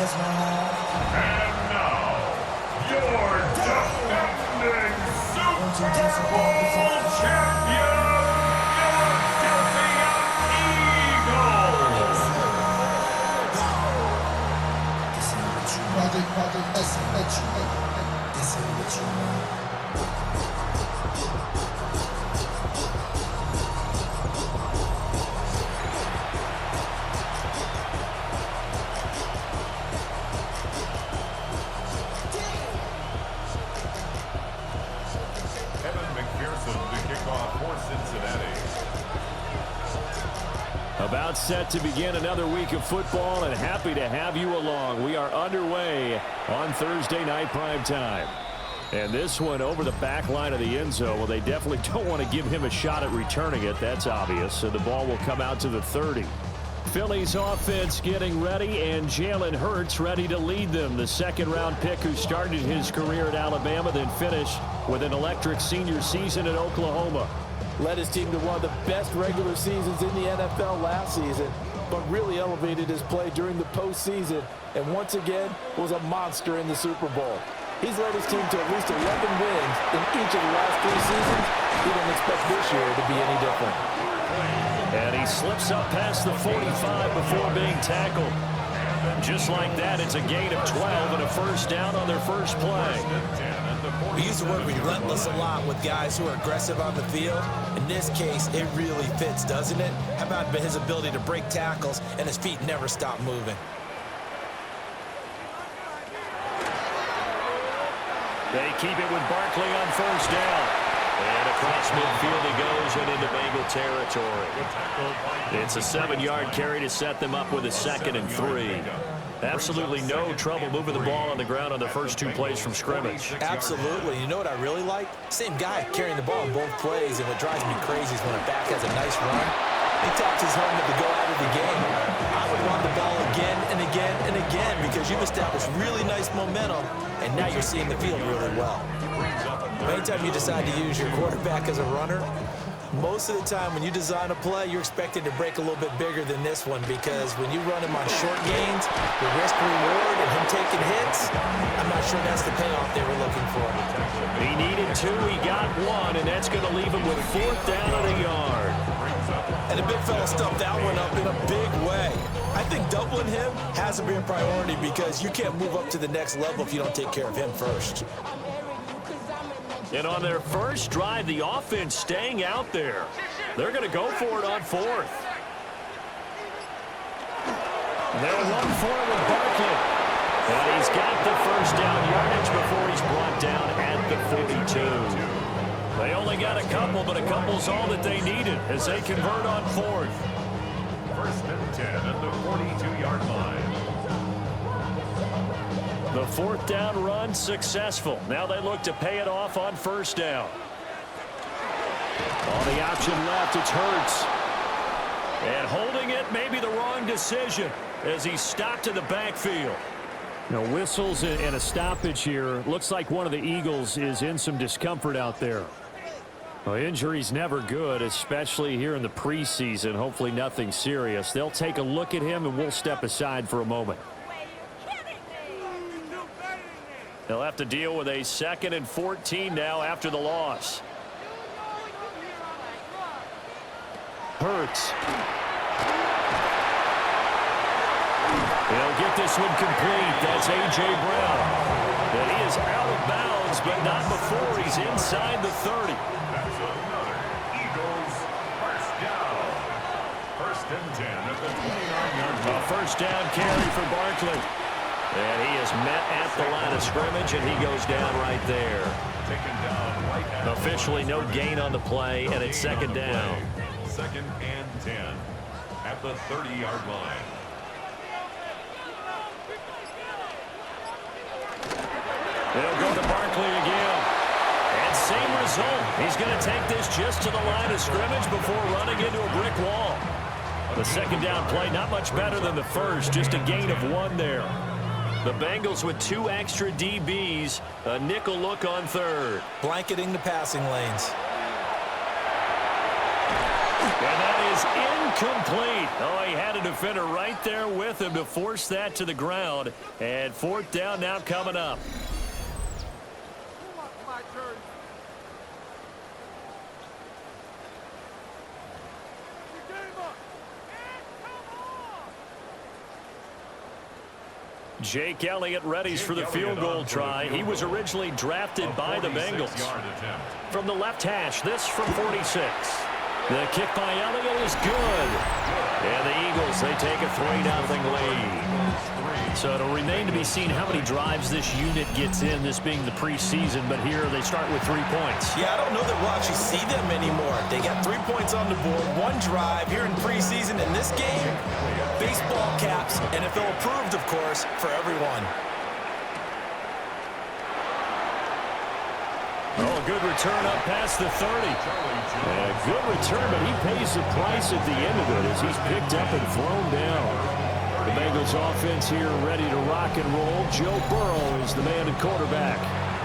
And now, your defending Super Bowl champion, Philadelphia Eagles. About set to begin another week of football, and happy to have you along. We are underway on Thursday night prime time. And this one over the back line of the end zone. Well, they definitely don't want to give him a shot at returning it. That's obvious. So the ball will come out to the 30. Philly's offense getting ready, and Jalen Hurts ready to lead them. The second-round pick who started his career at Alabama, then finished with an electric senior season at Oklahoma. Led his team to one of the best regular seasons in the NFL last season, but really elevated his play during the postseason, and once again was a monster in the Super Bowl. He's led his team to at least 11 wins in each of the last 3 seasons. He don't expect this year to be any different. And he slips up past the 45 before being tackled. Just like that, it's a gain of 12 and a first down on their first play. We use the word relentless a lot with guys who are aggressive on the field. In this case, it really fits, doesn't it? How about his ability to break tackles and his feet never stop moving? They keep it with Barkley on first down. And across midfield he goes and into Bengal territory. It's a 7-yard carry to set them up with a 2nd and 3. Absolutely no trouble moving the ball on the ground on the first 2 plays from scrimmage. Absolutely. You know what I really like? Same guy carrying the ball in both plays, and what drives me crazy is when a back has a nice run, he taps his helmet to go out of the game. I would run the ball again and again and again because you've established really nice momentum, and now you're seeing the field really well. Anytime you decide to use your quarterback as a runner, most of the time when you design a play, you're expected to break a little bit bigger than this one because when you run him on short gains, the risk-reward and him taking hits, I'm not sure that's the payoff they were looking for. He needed 2, he got 1, and that's going to leave him with 4th down and a yard. And the big fella stuffed that one up in a big way. I think doubling him has to be a priority because you can't move up to the next level if you don't take care of him first. And on their first drive, the offense staying out there. They're going to go for it on 4th. They'll run for it with Barkley. And he's got the first down yardage before he's brought down at the 42. They only got a couple, but a couple's all that they needed as they convert on 4th. 1st and 10 at the 42-yard line. The 4th down run successful. Now they look to pay it off on 1st down. On the option left, it's Hurts. And holding it may be the wrong decision as he's stopped in the backfield. Now whistles and a stoppage here. Looks like one of the Eagles is in some discomfort out there. Well, injury's never good, especially here in the preseason. Hopefully nothing serious. They'll take a look at him and we'll step aside for a moment. They'll have to deal with a 2nd and 14 now after the loss. Hurts. They'll get this one complete. That's A.J. Brown. And he is out of bounds, but not before he's inside the 30. That's another Eagles first down. 1st and 10 at the 29-yard line. A first down carry for Barkley. And he is met at the line of scrimmage, and he goes down right there. Taken down right at Officially no gain on the play, and it's 2nd down. 2nd and 10 at the 30-yard line. They'll go to Barkley again. And same result. He's going to take this just to the line of scrimmage before running into a brick wall. The 2nd down play, not much better than the first, just a gain of 1 there. The Bengals with 2 extra DBs, a nickel look on 3rd. Blanketing the passing lanes. And that is Incomplete. Oh, he had a defender right there with him to force that to the ground. And fourth down now coming up. Jake Elliott readies for the field goal try. He was originally drafted by the Bengals. From the left hash, this from 46. The kick by Elliott is good. And the Eagles, they take a 3-0 lead. So it'll remain to be seen how many drives this unit gets in, this being the preseason. But here they start with 3 points. Yeah, I don't know that we'll actually see them anymore. They got 3 points on the board, 1 drive here in preseason. In this game, baseball caps, NFL approved, of course, for everyone. Oh, good return up past the 30. A good return, but he pays the price at the end of it as he's picked up and thrown down. The Bengals offense here ready to rock and roll. Joe Burrow is the man at quarterback.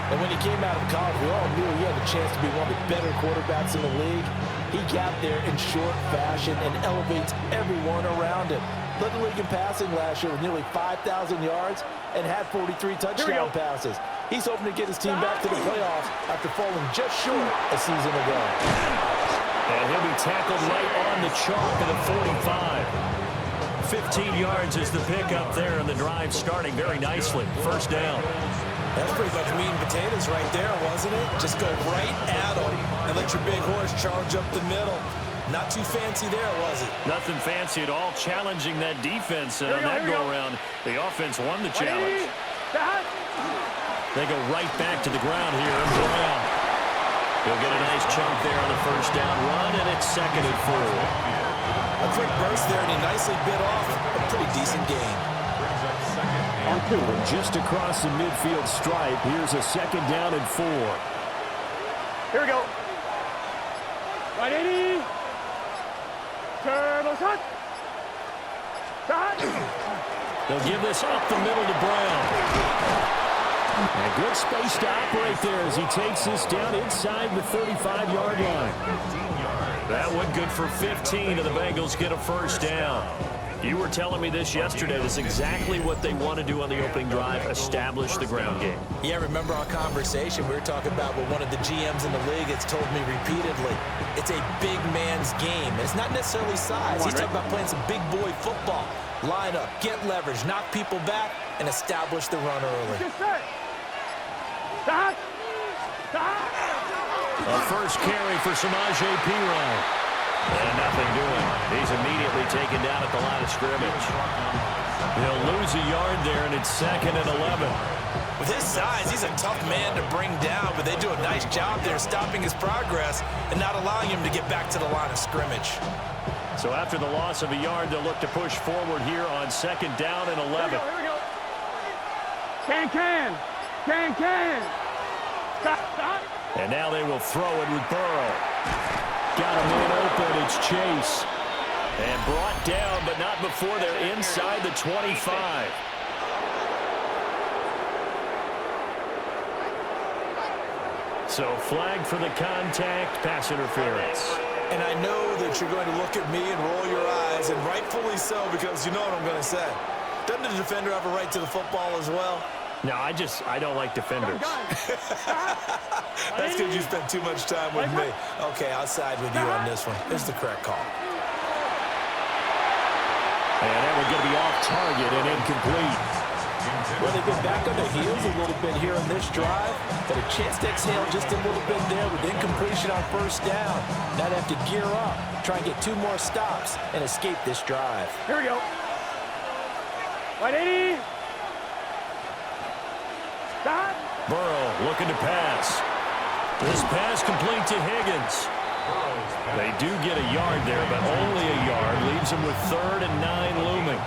And when he came out of college, we all knew he had a chance to be one of the better quarterbacks in the league. He got there in short fashion and elevates everyone around him. Led the league in passing last year with nearly 5,000 yards and had 43 touchdown passes. He's hoping to get his team back to the playoffs after falling just short a season ago. And he'll be tackled right on the chalk at the 45. 15 yards is the pickup there, and the drive starting very nicely. First down. That's pretty much meat and potatoes right there, wasn't it? Just go right at them and let your big horse charge up the middle. Not too fancy there, was it? Nothing fancy at all, challenging that defense. And on that go-around, the offense won the challenge. They go right back to the ground here. And Brown. He'll get a nice chunk there on the first down run, and it's 2nd and 4. A quick burst there, and he nicely bit off a pretty decent gain. From just across the midfield stripe, here's a 2nd down and 4. Here we go. Right, 80. Turbo shot. Shot. They'll give this up the middle to Brown. And good space to operate there as he takes this down inside the 35-yard line. That one good for 15, and the Bengals get a first down. You were telling me this yesterday. This is exactly what they want to do on the opening drive, establish the ground game. Yeah, remember our conversation? We were talking about what one of the GMs in the league has told me repeatedly. It's a big man's game. And it's not necessarily size. He's talking about playing some big boy football. Line up, get leverage, knock people back, and establish the run early. A first carry for Samaje Perine. And nothing doing. He's immediately taken down at the line of scrimmage. He'll lose a yard there, and it's 2nd and 11. With his size, he's a tough man to bring down, but they do a nice job there stopping his progress and not allowing him to get back to the line of scrimmage. So after the loss of a yard, they'll look to push forward here on 2nd down and 11. Here we go. Can. Stop. And now they will throw it with Burrow. Got a man open. It's Chase. And brought down, but not before they're inside the 25. So flag for the contact, pass interference. And I know that you're going to look at me and roll your eyes, and rightfully so, because you know what I'm going to say. Doesn't the defender have a right to the football as well? No, I don't like defenders. That's because you spent too much time with me. Okay, I'll side with you on this one. Here's the correct call. And that one's going to be off target and incomplete. Well, they've been back on their heels a little bit here on this drive, but a chance to exhale just a little bit there with incompletion on first down. Now they have to gear up, try and get 2 more stops, and escape this drive. Here we go. Right, 80. Stop. Burrow looking to pass. This pass complete to Higgins. They do get a yard there, but only a yard. Leaves them with 3rd and 9 looming.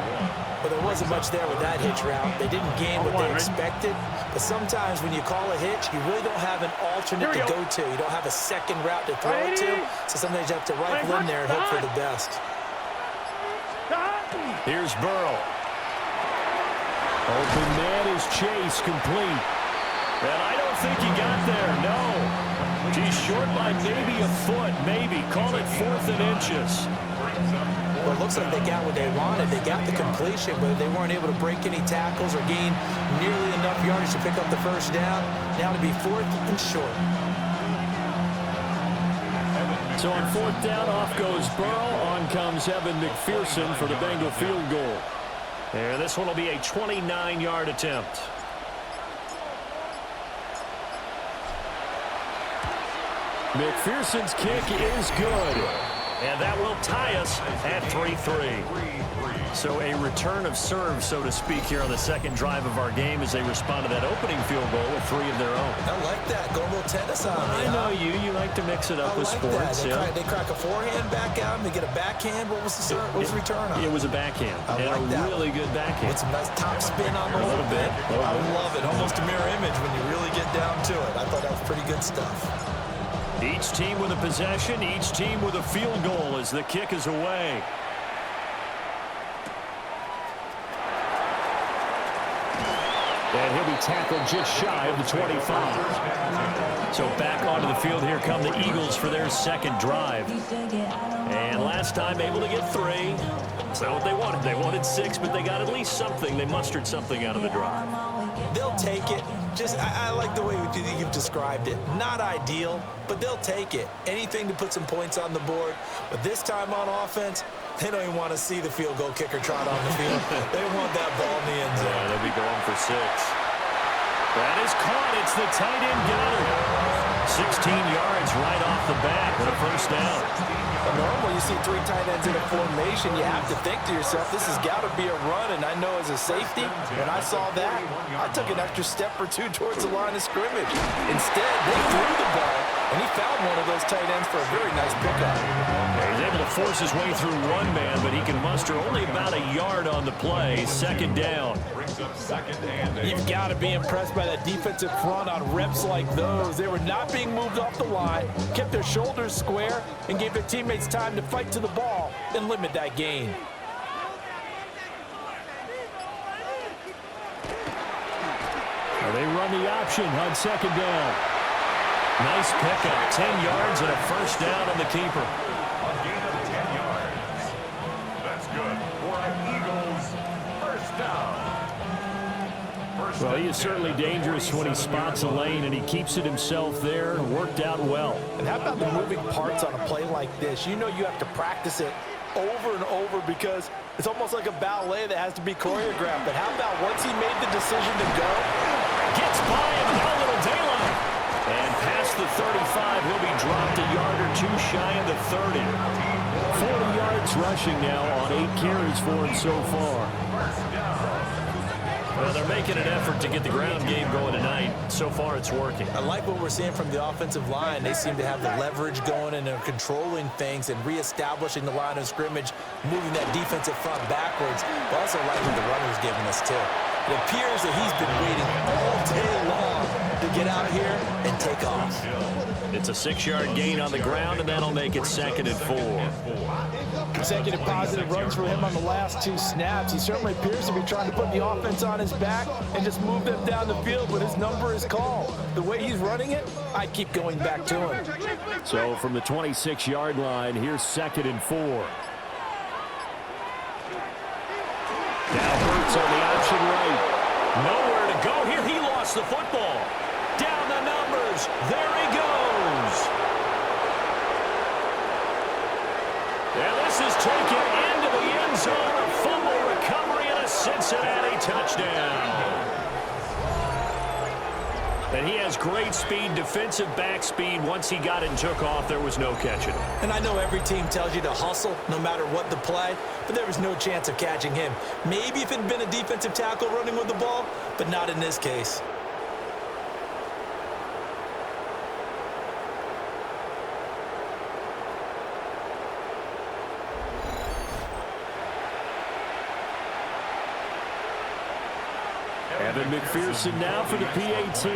Well, there wasn't much there with that hitch route. They didn't gain what they expected. But sometimes when you call a hitch, you really don't have an alternate to go to. You don't have a second route to throw it to. So sometimes you have to rifle in there and hope for the best. Here's Burrow. Open man is Chase, complete. And I don't think he got there, no. He's short by maybe a foot, maybe. Call it 4th and inches. Well, it looks like they got what they wanted. They got the completion, but they weren't able to break any tackles or gain nearly enough yardage to pick up the first down. Now to be 4th and short. So on 4th down, off goes Burrow. On comes Evan McPherson for the Bengal field goal. And this one will be a 29-yard attempt. McPherson's kick is good. And that will tie us at 3-3. So a return of serve, so to speak, here on the second drive of our game as they respond to that opening field goal with 3 of their own. I like that. Go a little tennis on me. I know you. You like to mix it up with sports. They crack a forehand back out and they get a backhand. What was the return on? It was a backhand. I like that. Really good backhand. With some nice top spin on the little bit. I love it. Almost a mirror image when you really get down to it. I thought that was pretty good stuff. Each team with a possession, each team with a field goal as the kick is away. And he'll be tackled just shy of the 25. So back onto the field, here come the Eagles for their second drive. And last time able to get 3. That's not what they wanted. They wanted 6, but they got at least something. They mustered something out of the drive. They'll take it. I like the way you've described it. Not ideal, but they'll take it. Anything to put some points on the board. But this time on offense, they don't even want to see the field goal kicker trot on the field. They want that ball in the end zone. Yeah, they'll be going for 6. That is caught. It's the tight end Gaudin. 16 yards right off the bat with a first down. Normally, you see 3 tight ends in a formation, you have to think to yourself, this has got to be a run, and I know as a safety, when I saw that, I took an extra step or 2 towards the line of scrimmage. Instead, they threw the ball, and he found one of those tight ends for a very nice pickup. Yeah, he's able to force his way through 1 man, but he can muster only about a yard on the play. Second down. You've got to be impressed by that defensive front on reps like those. They were not being moved off the line, kept their shoulders square, and gave their teammates time to fight to the ball and limit that gain. Well, they run the option on second down. Nice pickup, 10 yards and a first down on the keeper. A gain of 10 yards. That's good for an Eagles first down. Well, he is certainly dangerous when he spots a lane, and he keeps it himself there. Worked out well. And how about the moving parts on a play like this? You know you have to practice it over and over because it's almost like a ballet that has to be choreographed. But how about once he made the decision to go? Gets by him, got a little daylight. And past the 35, he'll be dropped a yard or 2 shy of the 30. 40 yards rushing now on 8 carries for him so far. Well, they're making an effort to get the ground game going tonight. So far, it's working. I like what we're seeing from the offensive line. They seem to have the leverage going and they're controlling things and reestablishing the line of scrimmage, moving that defensive front backwards. But also like what the runner's giving us, too. It appears that he's been waiting all day long to get out here and take off. It's a 6-yard gain on the ground, and that'll make it 2nd and 4. Consecutive positive runs for him on the last 2 snaps. He certainly appears to be trying to put the offense on his back and just move them down the field, but his number is called. The way he's running it, I keep going back to him. So from the 26-yard line, here's 2nd and 4. Now Hurts on the option right. Nowhere to go here. He lost the football. Down the numbers. There he goes. And this is taken into the end zone. A fumble recovery and a Cincinnati touchdown. And he has great speed, defensive back speed. Once he got it and took off, there was no catching him. And I know every team tells you to hustle no matter what the play, but there was no chance of catching him. Maybe if it had been a defensive tackle running with the ball, but not in this case. Evan McPherson now for the PAT.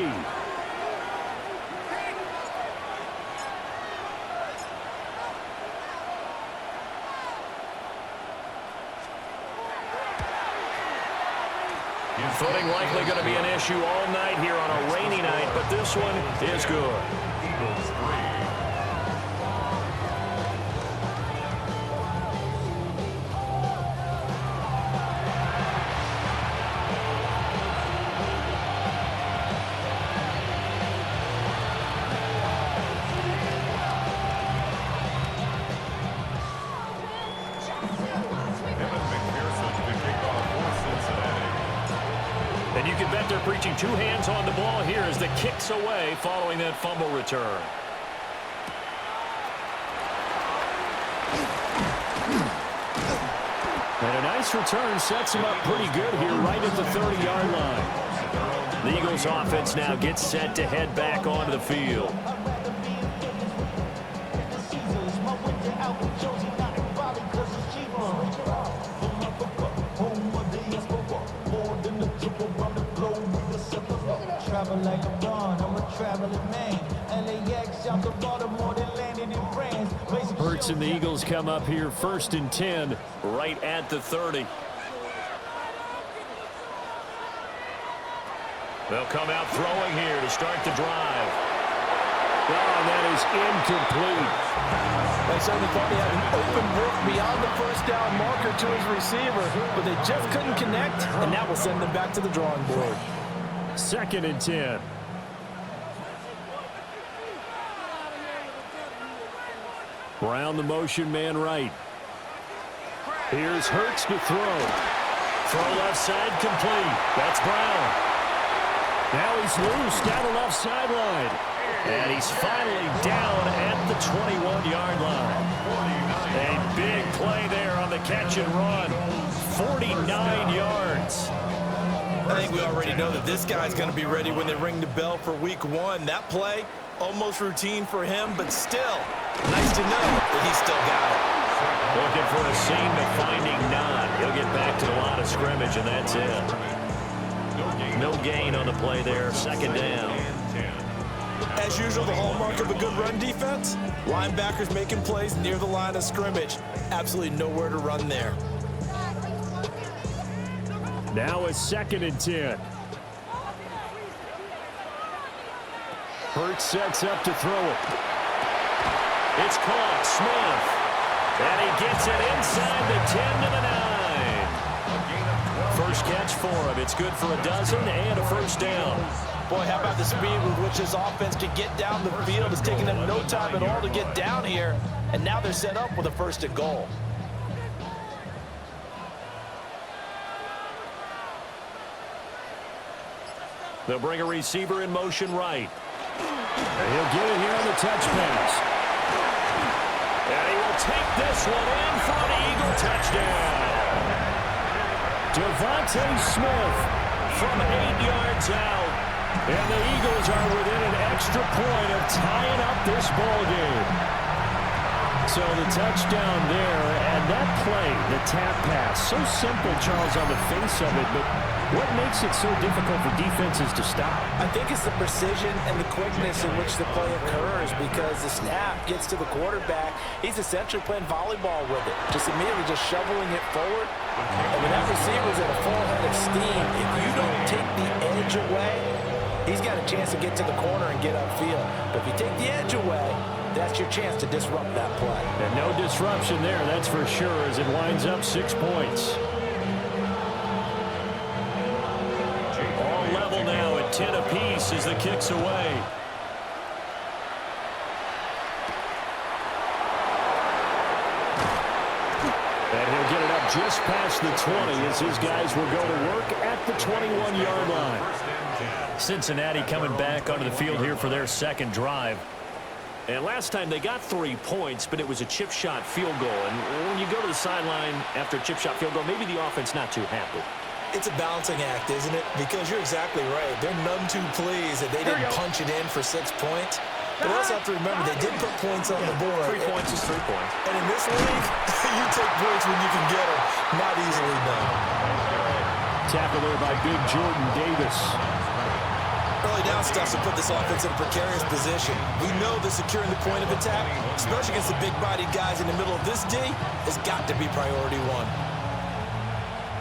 Footing likely going to be an issue all night here on a rainy night, but this one is good. Eagles 3. And you can bet they're preaching two hands on the ball here as the kick's away following that fumble return. And a nice return sets him up pretty good here right at the 30-yard line. The Eagles offense now gets set to head back onto the field. Like a Braun, I'm a traveling man. LAX out the Baltimore, they landed in France. Hurts and the Eagles come up here 1st and 10 right at the 30. They'll come out throwing here to start the drive. Oh, and that is incomplete. They certainly thought they had an open look beyond the first down marker to his receiver, but they just couldn't connect, and that will send them back to the drawing board. 2nd and 10. Brown the motion man right. Here's Hurts to throw. Throw left side complete. That's Brown. Now he's loose down the left sideline. And he's finally down at the 21-yard line. A big play there on the catch and run. 49 yards. I think we already know that this guy's going to be ready when they ring the bell for week 1. That play, almost routine for him, but still, nice to know that he's still got it. Looking for a seam-to-finding nod. He'll get back to the line of scrimmage, and that's it. No gain on the play there, 2nd down. As usual, the hallmark of a good run defense, linebackers making plays near the line of scrimmage. Absolutely nowhere to run there. Now it's 2nd and 10. Hurts sets up to throw it. It's caught. Smith. And he gets it inside the 10 to the 9. First catch for him. It's good for a dozen and a 1st down. Boy, how about the speed with which this offense can get down the field? It's taking them no time at all to get down here. And now they're set up with a 1st and goal. They'll bring a receiver in motion right. And he'll get it here on the touch pass. And he will take this one in for an Eagle touchdown. Devontae Smith from 8 yards out. And the Eagles are within an extra point of tying up this ball game. So the touchdown there, and that play, the tap pass, so simple, Charles, on the face of it, but what makes it so difficult for defenses to stop? I think it's the precision and the quickness in which the play occurs, because the snap gets to the quarterback. He's essentially playing volleyball with it, just immediately just shoveling it forward. And when that receiver's at a full head of steam, if you don't take the edge away, he's got a chance to get to the corner and get upfield. But if you take the edge away, that's your chance to disrupt that play. And no disruption there, that's for sure, as it winds up 6 points. All level now at 10 apiece as the kick's away. And he'll get it up just past the 20 as his guys will go to work at the 21-yard line. Cincinnati coming back onto the field here for their 2nd drive. And last time they got 3 points, but it was a chip shot field goal. And when you go to the sideline after a chip shot field goal, maybe the offense not too happy. It's a balancing act, isn't it? Because you're exactly right. They're none too pleased that they didn't punch it in for 6 points. But you also have to remember they did put points on the board. 3 points is 3 points. And in this league, you take points when you can get them. Not easily done. Tackle there by big Jordan Davis. Early down stuff to put this offense in a precarious position. We know that securing the point of attack, especially against the big-bodied guys in the middle of this D, has got to be priority 1.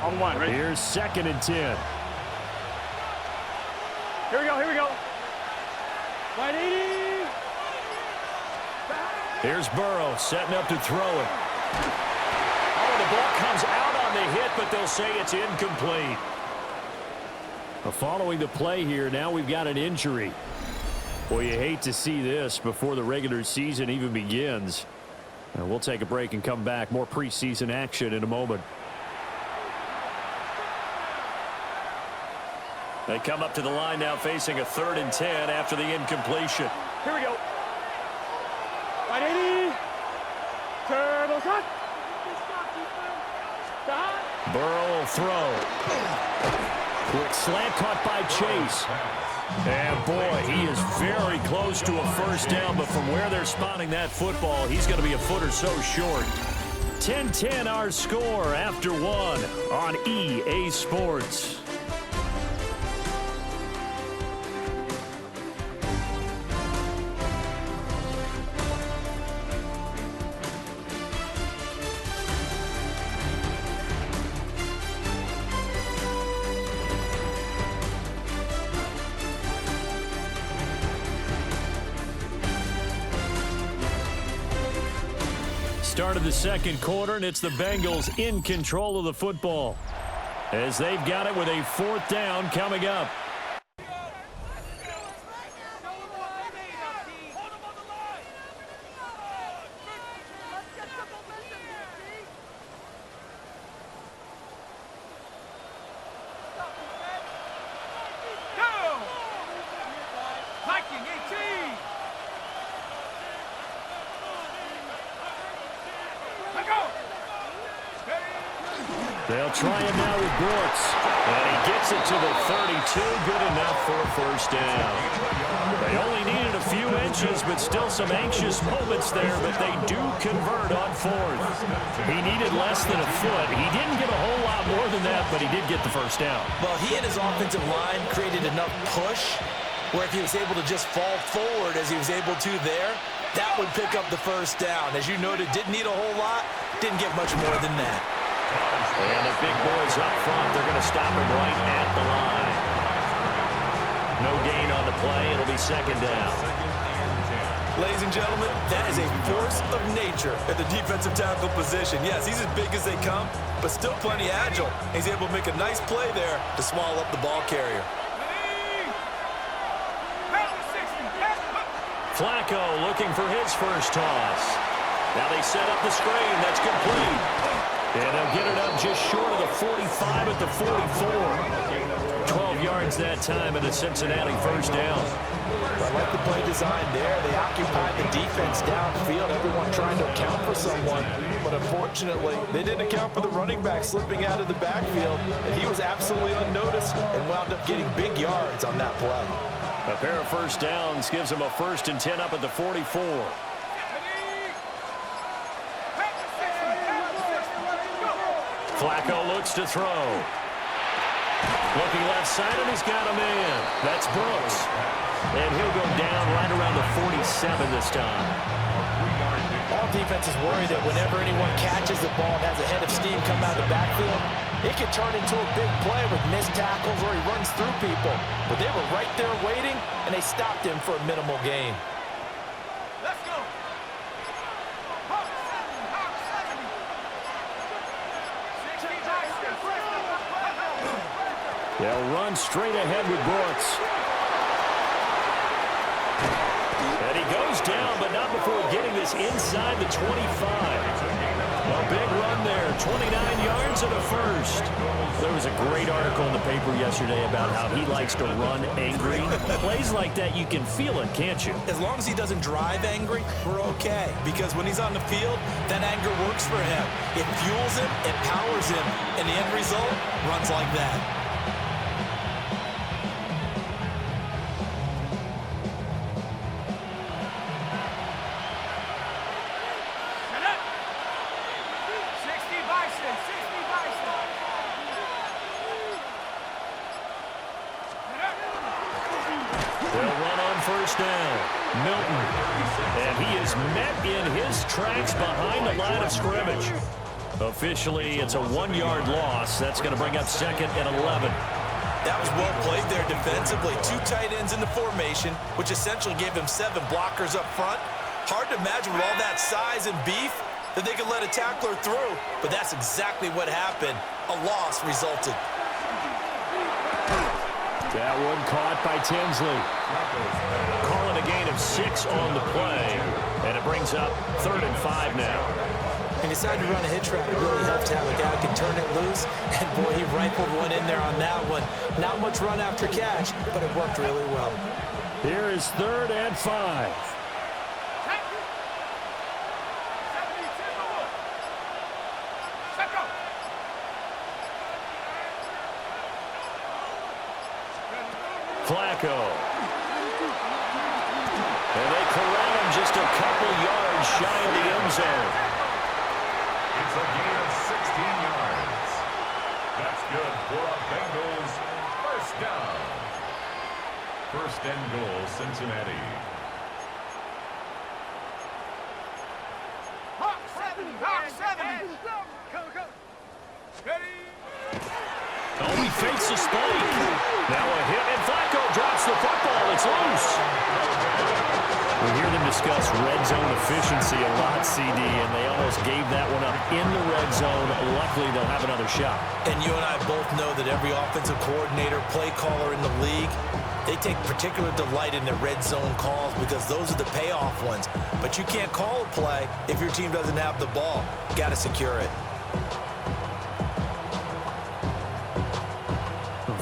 On 1, ready? Here's 2nd and 10. Here we go, here we go. 180. Here's Burrow setting up to throw it. Oh, the ball comes out on the hit, but they'll say it's incomplete. Following the play here, now we've got an injury. Well, you hate to see this before the regular season even begins. We'll take a break and come back. More preseason action in a moment. They come up to the line now facing a 3rd and 10 after the incompletion. Here we go. 180. Turbo shot. Burrow will throw. Quick slant caught by Chase. And boy, he is very close to a first down, but from where they're spotting that football, he's going to be a foot or so short. 10-10 our score after 1 on EA Sports. Start of the second quarter, and it's the Bengals in control of the football as they've got it with a 4th down coming up. They'll try him now with Brooks. And he gets it to the 32. Good enough for a first down. They only needed a few inches, but still some anxious moments there, but they do convert on 4th. He needed less than a foot. He didn't get a whole lot more than that, but he did get the first down. Well, he and his offensive line created enough push where if he was able to just fall forward as he was able to there, that would pick up the first down. As you noted, didn't need a whole lot, didn't get much more than that. And the big boys up front, they're going to stop him right at the line. No gain on the play. It'll be 2nd down. Ladies and gentlemen, that is a force of nature at the defensive tackle position. Yes, he's as big as they come, but still plenty agile. He's able to make a nice play there to swallow up the ball carrier. Flacco looking for his first toss. Now they set up the screen. That's complete. And they'll get it up just short of the 45 at the 44. 12 yards that time and a Cincinnati first down. I like the play design there. They occupied the defense downfield, everyone trying to account for someone. But unfortunately, they didn't account for the running back slipping out of the backfield. And he was absolutely unnoticed and wound up getting big yards on that play. A pair of first downs gives them a 1st and 10 up at the 44. Flacco looks to throw. Looking left side, and he's got a man. That's Brooks. And he'll go down right around the 47 this time. All defenses worry that whenever anyone catches the ball and has a head of steam come out of the backfield, it can turn into a big play with missed tackles or he runs through people. But they were right there waiting, and they stopped him for a minimal gain. They'll run straight ahead with Brooks. And he goes down, but not before getting this inside the 25. A big run there, 29 yards and a first. There was a great article in the paper yesterday about how he likes to run angry. Plays like that, you can feel it, can't you? As long as he doesn't drive angry, we're okay. Because when he's on the field, that anger works for him. It fuels him, it powers him, and the end result runs like that. First down, Milton. And he is met in his tracks behind the line of scrimmage. Officially, it's a 1-yard loss. That's going to bring up 2nd and 11. That was well played there defensively. 2 tight ends in the formation, which essentially gave him 7 blockers up front. Hard to imagine with all that size and beef that they could let a tackler through, but that's exactly what happened. A loss resulted. That one caught by Tinsley. Calling a gain of 6 on the play, and it brings up 3rd and 5 now. He decided to run a hitch route. It really helps to have a guy who can turn it loose. And, boy, he rifled one in there on that one. Not much run after catch, but it worked really well. Here is 3rd and 5. Flacco. And they corral him just a couple yards shy of the end zone. It's a gain of 16 yards. That's good for a Bengals first down. 1st and goal, Cincinnati. Hawk 7. Go. Ready. Oh, he fakes a spike. Now a hit, and Flacco drops the football. It's loose. We hear them discuss red zone efficiency a lot, CD, and they almost gave that one up in the red zone. Luckily, they'll have another shot. And you and I both know that every offensive coordinator, play caller in the league, they take particular delight in their red zone calls because those are the payoff ones. But you can't call a play if your team doesn't have the ball. Got to secure it.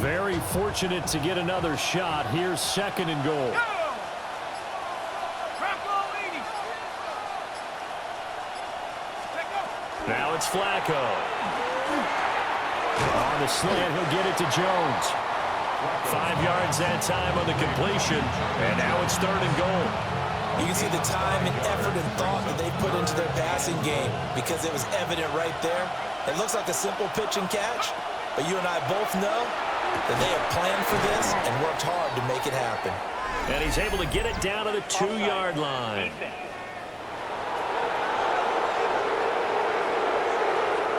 Very fortunate to get another shot. Here's 2nd and goal. Now it's Flacco. On the slant, he'll get it to Jones. 5 yards that time on the completion, and now it's 3rd and goal. You can see the time and effort and thought that they put into their passing game because it was evident right there. It looks like a simple pitch and catch, but you and I both know that they have planned for this and worked hard to make it happen. And he's able to get it down to the 2-yard line.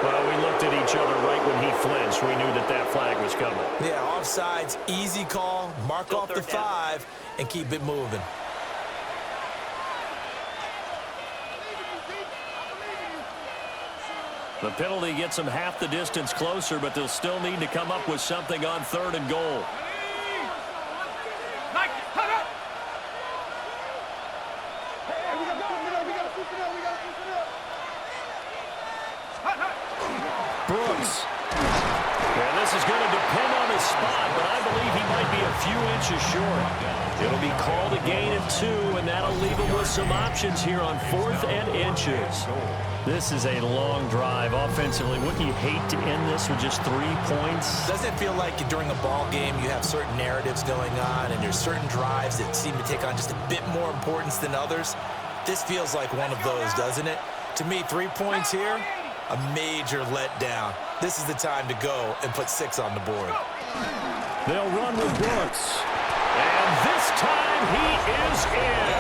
Well, we looked at each other right when he flinched. We knew that that flag was coming. Yeah, offsides, easy call, mark off the 5, and keep it moving. The penalty gets them half the distance closer, but they'll still need to come up with something on 3rd and goal. Brooks. And this is going to depend on his spot, but I believe he might be a few inches short. It'll be called a gain of 2, and that'll leave him with some options here on 4th and inches. This is a long drive offensively. Wouldn't you hate to end this with just 3 points? Doesn't it feel like during a ball game you have certain narratives going on and there's certain drives that seem to take on just a bit more importance than others? This feels like one of those, doesn't it? To me, 3 points here, a major letdown. This is the time to go and put 6 on the board. They'll run with Brooks. And this time he is in.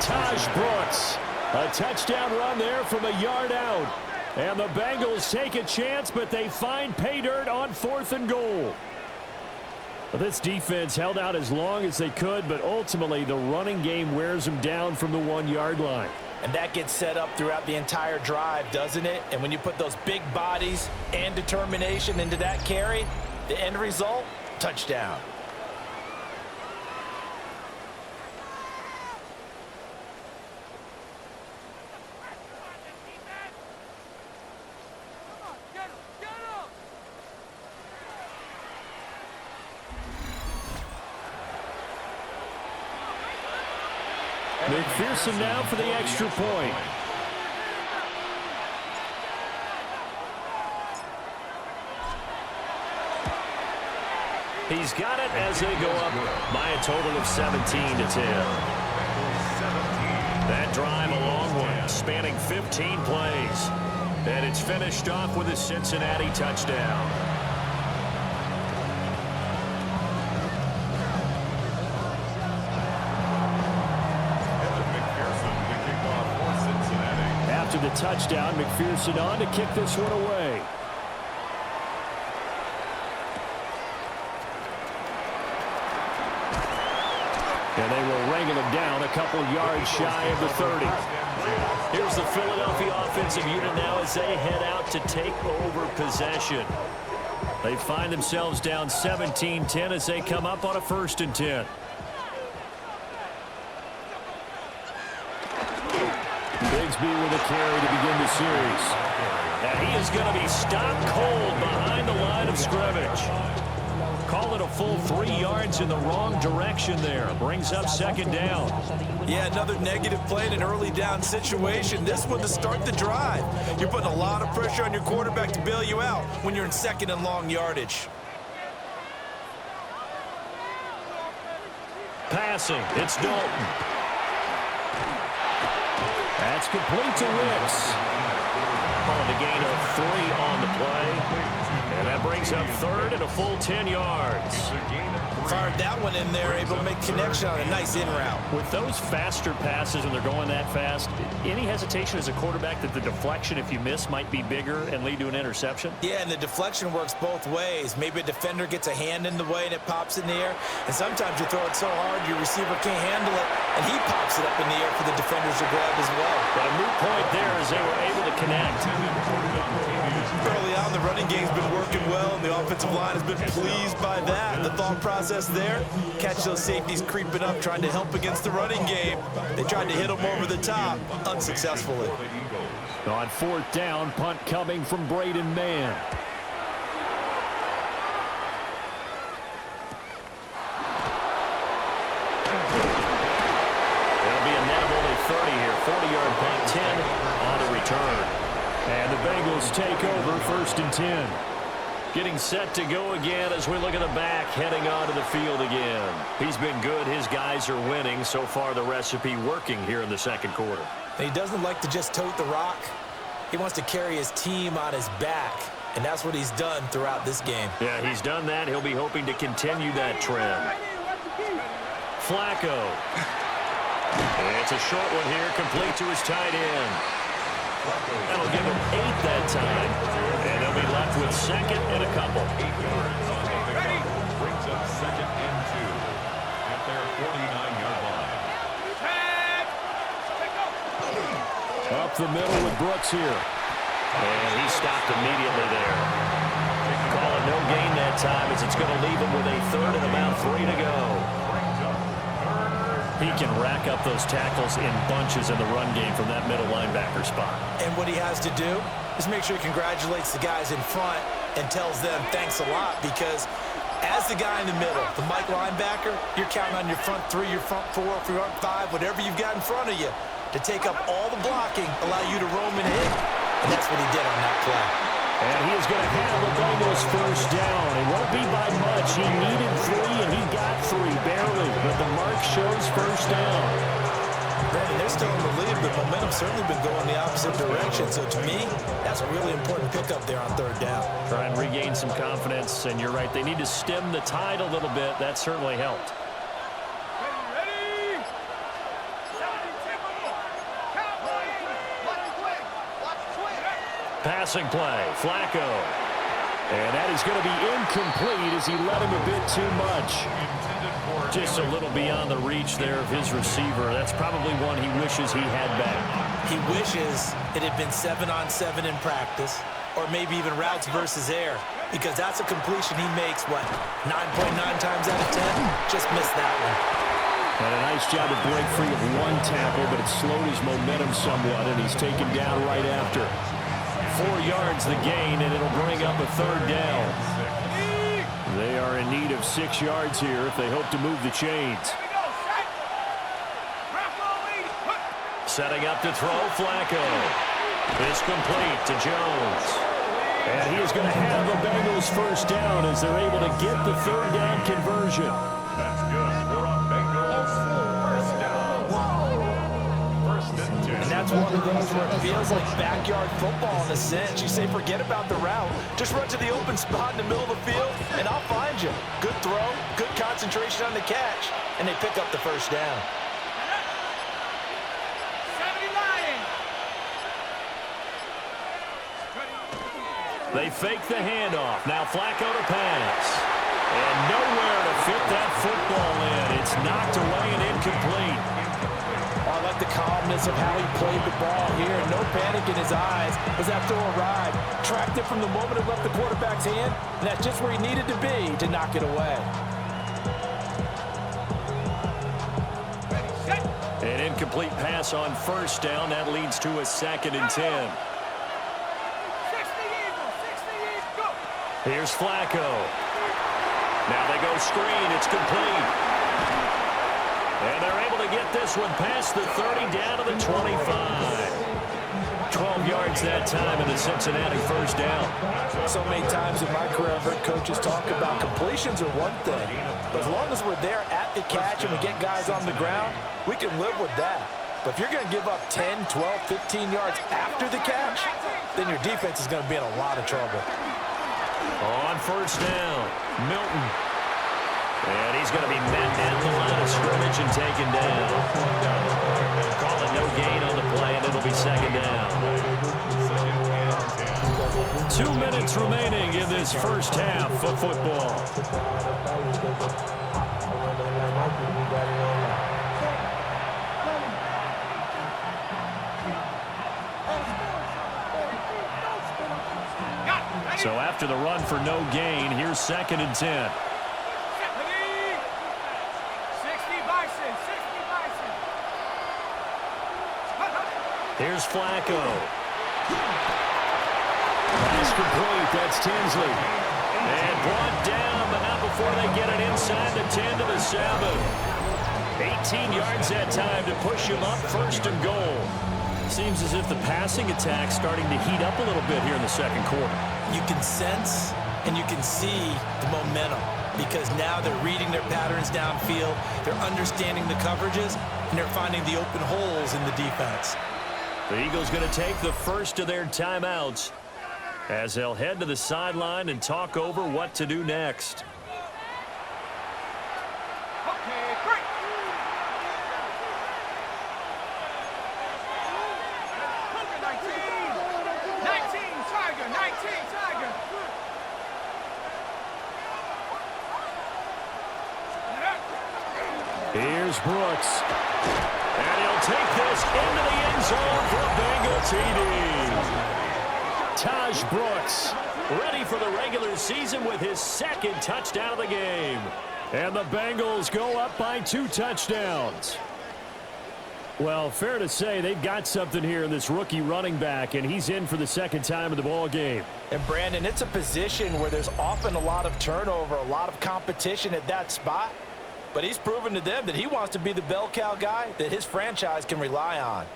Taj Brooks. A touchdown run there from a yard out. And the Bengals take a chance, but they find pay dirt on 4th and goal. This defense held out as long as they could, but ultimately the running game wears them down from the 1-yard line. And that gets set up throughout the entire drive, doesn't it? And when you put those big bodies and determination into that carry, the end result, touchdown. McPherson now for the extra point. He's got it as they go up by a total of 17-10. That drive a long one, spanning 15 plays. And it's finished off with a Cincinnati touchdown. After the touchdown, McPherson on to kick this one away. And they will wrangle him down a couple yards shy of the 30. Here's the Philadelphia offensive unit now as they head out to take over possession. They find themselves down 17-10 as they come up on a 1st and 10. Crosby with a carry to begin the series. And he is going to be stopped cold behind the line of scrimmage. Call it a full 3 yards in the wrong direction there. Brings up second down. Yeah, another negative play in an early down situation. This one to start the drive. You're putting a lot of pressure on your quarterback to bail you out when you're in second and long yardage. Passing, it's Dalton. That's complete to Wicks. On the gain of 3 on the play. And that brings up third and a full 10 yards. Fired that one in there, able to make connection on a nice in route. With those faster passes and they're going that fast, any hesitation as a quarterback that the deflection, if you miss, might be bigger and lead to an interception? Yeah, and the deflection works both ways. Maybe a defender gets a hand in the way and it pops in the air. And sometimes you throw it so hard your receiver can't handle it, and he pops it up in the air for the defenders to grab as well. But a moot point there as they were able to connect. Early on, the running game's been working well, and the offensive line has been pleased by that. The thought process there, catch those safeties creeping up, trying to help against the running game. They tried to hit them over the top, unsuccessfully. On fourth down, punt coming from Branden Man. It'll be a net of only 30 here. 40-yard punt, 10 on the return. And the Bengals take over first and 10. Getting set to go again as we look at the back, heading onto the field again. He's been good. His guys are winning. So far, the recipe working here in the second quarter. He doesn't like to just tote the rock. He wants to carry his team on his back, and that's what he's done throughout this game. Yeah, he's done that. He'll be hoping to continue that trend. Flacco. It's a short one here, complete to his tight end. That'll give him 8 that time, and they'll be left with second and a couple. 8 yards on the play. Brings up second and 2 at their 49-yard line. Up the middle with Brooks here. And he stopped immediately there. Call it no gain that time as it's going to leave him with a third and about 3 to go. He can rack up those tackles in bunches in the run game from that middle linebacker spot. And what he has to do is make sure he congratulates the guys in front and tells them thanks a lot, because as the guy in the middle, the Mike linebacker, you're counting on your front 3, your front 4, your front 5, whatever you've got in front of you to take up all the blocking, allow you to roam and hit. And that's what he did on that play. And he is going to have the Bengals first down. It won't be by much. He needed 3, and he got 3, barely. But the mark shows first down. Branden, they're still in the lead, but momentum's certainly been going the opposite direction. So to me, that's a really important pickup there on third down. Try and regain some confidence, and you're right. They need to stem the tide a little bit. That certainly helped. Passing play, Flacco. And that is going to be incomplete as he let him a bit too much. Just a little beyond the reach there of his receiver. That's probably one he wishes he had back. He wishes it had been 7-on-7 in practice, or maybe even routes versus air, because that's a completion he makes, what, 9.9 times out of 10? Just missed that one. And a nice job to break free of one tackle, but it slowed his momentum somewhat, and he's taken down right after. 4 yards the gain, and it'll bring up a third down. They are in need of 6 yards here if they hope to move the chains. Setting up to throw, Flacco. It's complete to Jones. And he is going to have the Bengals first down as they're able to get the third down conversion. That's good for a Bengals first down. First and 2. And that's one of those where it feels like backyard football in a sense. You say forget about the route. Just run to the open spot in the middle of the field, and I'll find you. Good throw, good concentration on the catch, and they pick up the first down. They fake the handoff. Now Flacco to pass. And nowhere to fit that football in. It's knocked away and incomplete. I like the calmness of how he played the ball here. No panic in his eyes as that throw arrived. Tracked it from the moment it left the quarterback's hand, and that's just where he needed to be to knock it away. And in incomplete pass on first down. That leads to a 2nd and 10. Here's Flacco. Now they go screen. It's complete. And they're able to get this one past the 30 down to the 25. 12 yards that time in the Cincinnati first down. So many times in my career, I've heard coaches talk about completions are one thing. But as long as we're there at the catch and we get guys on the ground, we can live with that. But if you're going to give up 10, 12, 15 yards after the catch, then your defense is going to be in a lot of trouble. On first down, Milton. And he's going to be met at the line of scrimmage and taken down. Call it no gain on the play, and it'll be 2nd down. 2 minutes remaining in this first half of football. So after the run for no gain, here's 2nd and 10. Here's Flacco. Pass complete. That's Tinsley. And brought down, but not before they get it inside the 10 to the 7. 18 yards that time to push him up 1st and goal. Seems as if the passing attack's starting to heat up a little bit here in the 2nd quarter. You can sense and you can see the momentum because now they're reading their patterns downfield, they're understanding the coverages, and they're finding the open holes in the defense. The Eagles going to take the first of their timeouts as they'll head to the sideline and talk over what to do next. Here's Brooks. And he'll take this into the end zone for a Bengal TD. Taj Brooks ready for the regular season with his 2nd touchdown of the game. And the Bengals go up by 2 touchdowns. Well, fair to say they've got something here in this rookie running back, and he's in for the 2nd time of the ball game. And Brandon, it's a position where there's often a lot of turnover, a lot of competition at that spot. But he's proven to them that he wants to be the bell cow guy that his franchise can rely on.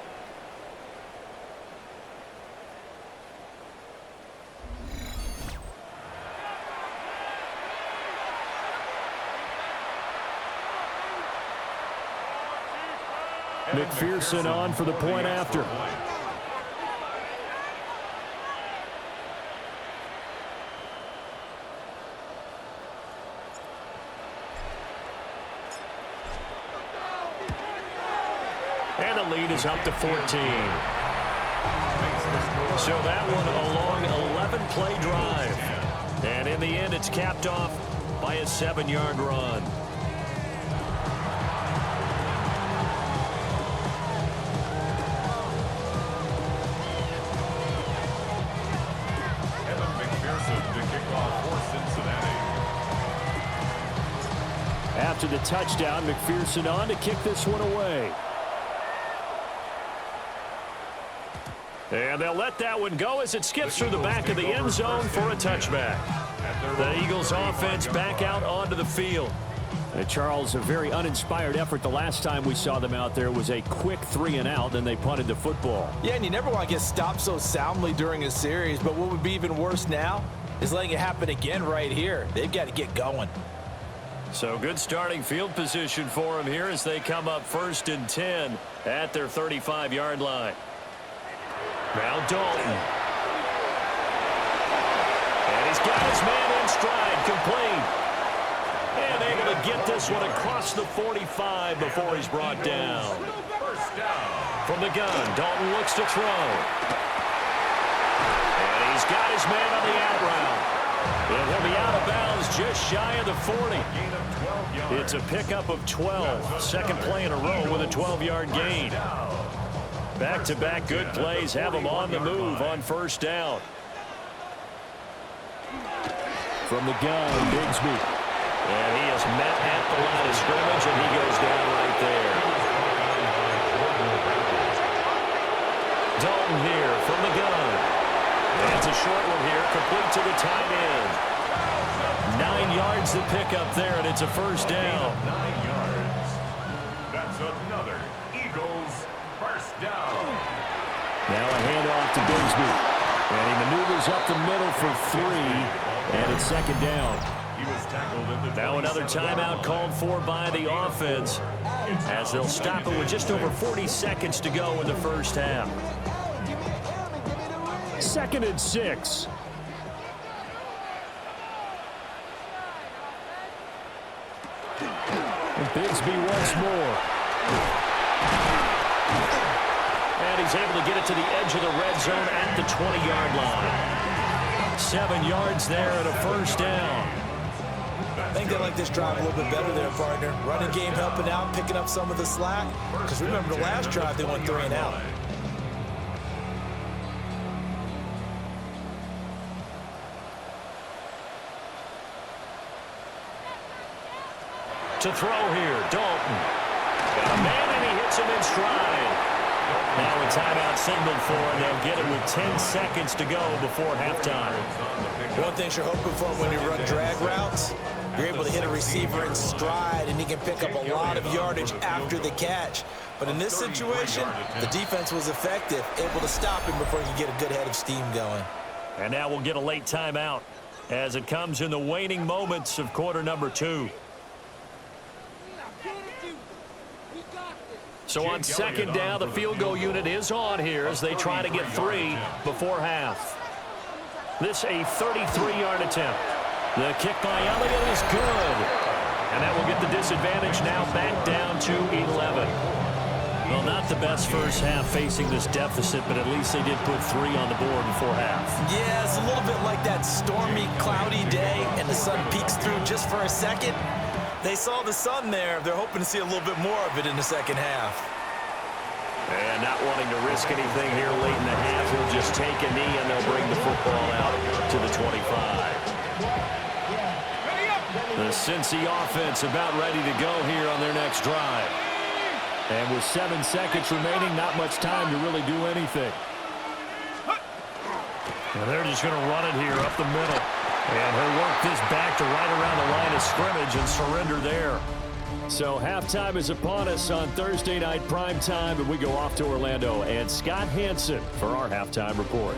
McPherson on for the point after. And the lead is up to 14. So that one a long 11-play drive. And in the end, it's capped off by a 7-yard run. After the touchdown, McPherson on to kick this one away. And they'll let that one go as it skips through the back of the end zone for a touchback. The Eagles offense back out onto the field. And Charles, a very uninspired effort the last time we saw them out there was a quick 3-and-out, then they punted the football. Yeah, and you never want to get stopped so soundly during a series, but what would be even worse now is letting it happen again right here. They've got to get going. So good starting field position for them here as they come up 1st and 10 at their 35-yard line. Now Dalton. And he's got his man in stride, complete. And able to get this one across the 45 before he's brought down. From the gun, Dalton looks to throw. And he's got his man on the out route. And he'll be out of bounds just shy of the 40. It's a pickup of 12. Second play in a row with a 12-yard gain. Back-to-back good plays have him on the move on 1st down. From the gun, Bigsby. And he is met at the line of scrimmage, and he goes down right there. Gaudin here from the gun. And it's a short one here, complete to the tight end. 9 yards to pick up there, and it's a first down. 9 yards. That's another Eagles first down. Now a handoff to Bigsby. And he maneuvers up the middle for 3, and it's second down. He was tackled in the Now another timeout called for by the offense, as they'll stop it with just over 40 seconds to go in the first half. 2nd and 6. And Bigsby once more. And he's able to get it to the edge of the red zone at the 20-yard line. 7 yards there and a first down. I think they like this drive a little bit better there, partner. Running game helping out, picking up some of the slack. Because remember the last drive, they went 3 and out. To throw here, Dalton. Got a man, and he hits him in stride. Now a timeout signaled for, and they'll get it with 10 seconds to go before halftime. One thing you're hoping for when you run drag routes, you're able to hit a receiver in stride, and he can pick up a lot of yardage after the catch. But in this situation, the defense was effective, able to stop him before he could get a good head of steam going. And now we'll get a late timeout as it comes in the waning moments of quarter number 2. So on second down, the field goal unit is on here as they try to get 3 before half. This a 33-yard attempt. The kick by Elliott is good. And that will get the disadvantage now back down to 11. Well, not the best first half facing this deficit, but at least they did put 3 on the board before half. Yeah, it's a little bit like that stormy, cloudy day, and the sun peeks through just for a second. They saw the sun there. They're hoping to see a little bit more of it in the second half. And not wanting to risk anything here late in the half, he'll just take a knee, and they'll bring the football out to the 25. The Cincy offense about ready to go here on their next drive. And with 7 seconds remaining, not much time to really do anything. And they're just going to run it here up the middle. And he'll work this back to right around the line of scrimmage and surrender there. So halftime is upon us on Thursday night primetime, and we go off to Orlando and Scott Hansen for our halftime report.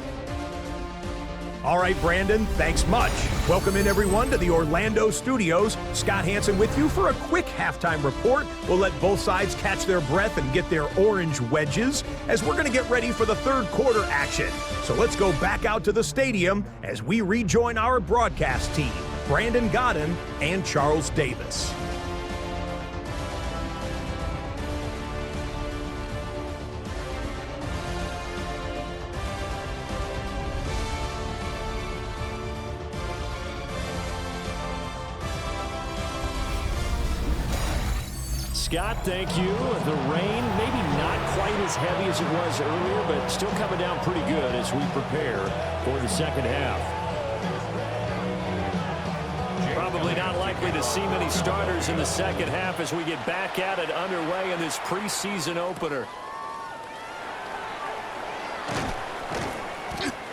All right, Brandon, thanks much. Welcome in, everyone, to the Orlando studios. Scott Hansen with you for a quick halftime report. We'll let both sides catch their breath and get their orange wedges as we're going to get ready for the third quarter action. So let's go back out to the stadium as we rejoin our broadcast team, Branden Gaudin and Charles Davis. Scott, thank you. The rain, maybe not quite as heavy as it was earlier, but still coming down pretty good as we prepare for the second half. Probably not likely to see many starters in the second half as we get back at it underway in this preseason opener.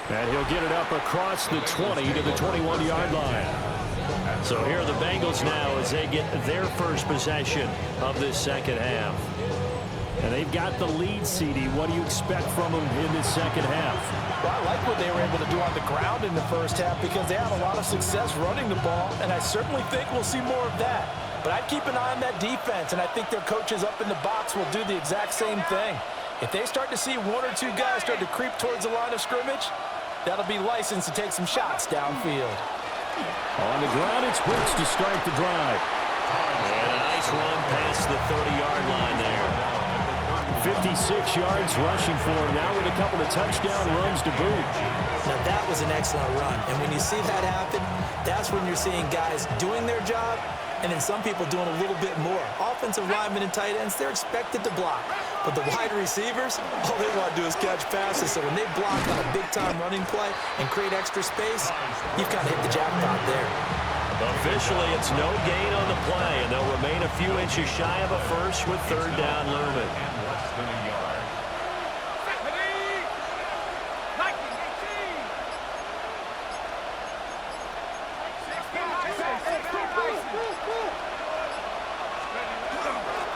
And he'll get it up across the 20 to the 21-yard line. So here are the Bengals now as they get their first possession of this second half. And they've got the lead, CD. What do you expect from them in this second half? Well, I like what they were able to do on the ground in the first half because they had a lot of success running the ball, and I certainly think we'll see more of that. But I'd keep an eye on that defense, and I think their coaches up in the box will do the exact same thing. If they start to see 1 or 2 guys start to creep towards the line of scrimmage, that'll be licensed to take some shots downfield. On the ground, it's Brooks to start the drive. And a nice run past the 30-yard line there. 56 yards rushing for him now with a couple of touchdown runs to boot. Now that was an excellent run. And when you see that happen, that's when you're seeing guys doing their job and then some people doing a little bit more. Offensive linemen and tight ends, they're expected to block. But the wide receivers, all they want to do is catch passes. So when they block on a big-time running play and create extra space, you've kind of hit the jackpot there. Officially, it's no gain on the play, and they'll remain a few inches shy of a first with third down looming.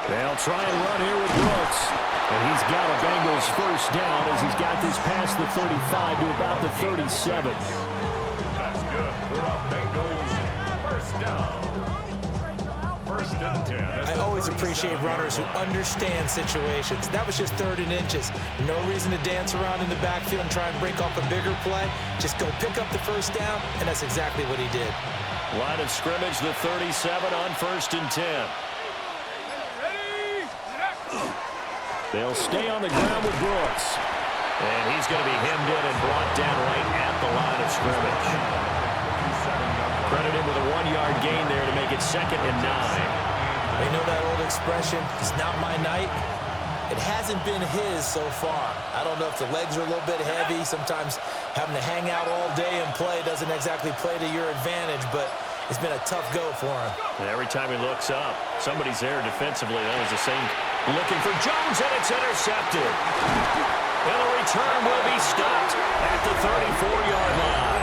They'll try and run here with Brooks. And he's got a Bengals first down as he's got this past the 35 to about the 37. That's good for a Bengals first down. First and 10. I always appreciate runners who understand situations. That was just 3rd and inches. No reason to dance around in the backfield and try and break off a bigger play. Just go pick up the first down, and that's exactly what he did. Line of scrimmage, the 37 on 1st and 10. They'll stay on the ground with Brooks. And he's going to be hemmed in and brought down right at the line of scrimmage. Credit him with a 1-yard gain there to make it 2nd and 9. You know that old expression, it's not my night? It hasn't been his so far. I don't know if the legs are a little bit heavy. Sometimes having to hang out all day and play doesn't exactly play to your advantage, but it's been a tough go for him. And every time he looks up, somebody's there defensively. That was the same. Looking for Jones, and it's intercepted. And the return will be stopped at the 34-yard line.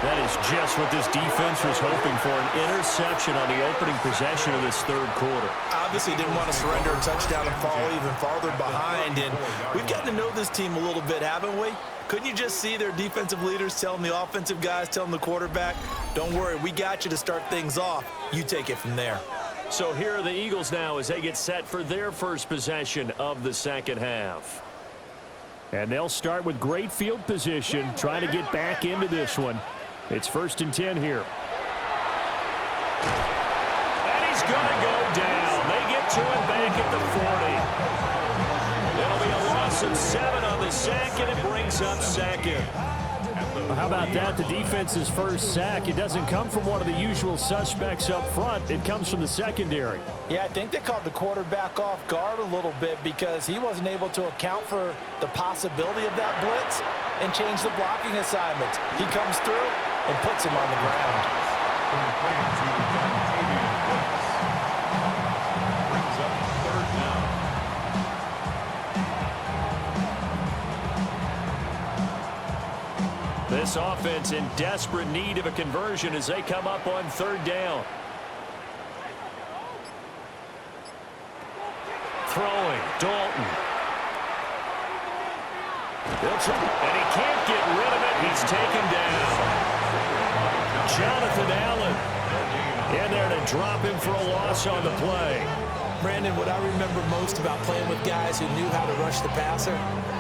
That is just what this defense was hoping for, an interception on the opening possession of this 3rd quarter. Obviously didn't want to surrender a touchdown and fall even farther behind, and we've gotten to know this team a little bit, haven't we? Couldn't you just see their defensive leaders telling the offensive guys, telling the quarterback, don't worry, we got you to start things off. You take it from there. So here are the Eagles now as they get set for their first possession of the 2nd half. And they'll start with great field position, trying to get back into this one. It's 1st and 10 here. And he's going to go down. They get to him back at the 40. It'll be a loss of 7 on the sack, and it brings up 2nd. How about that? The defense's first sack. It doesn't come from one of the usual suspects up front. It comes from the secondary. Yeah, I think they caught the quarterback off guard a little bit because he wasn't able to account for the possibility of that blitz and change the blocking assignments. He comes through and puts him on the ground. Brings up 3rd down. This offense in desperate need of a conversion as they come up on 3rd down. Throwing, Dalton. And he can't get rid of it. He's taken down. Jonathan Allen in there to drop him for a loss on the play. Brandon, what I remember most about playing with guys who knew how to rush the passer,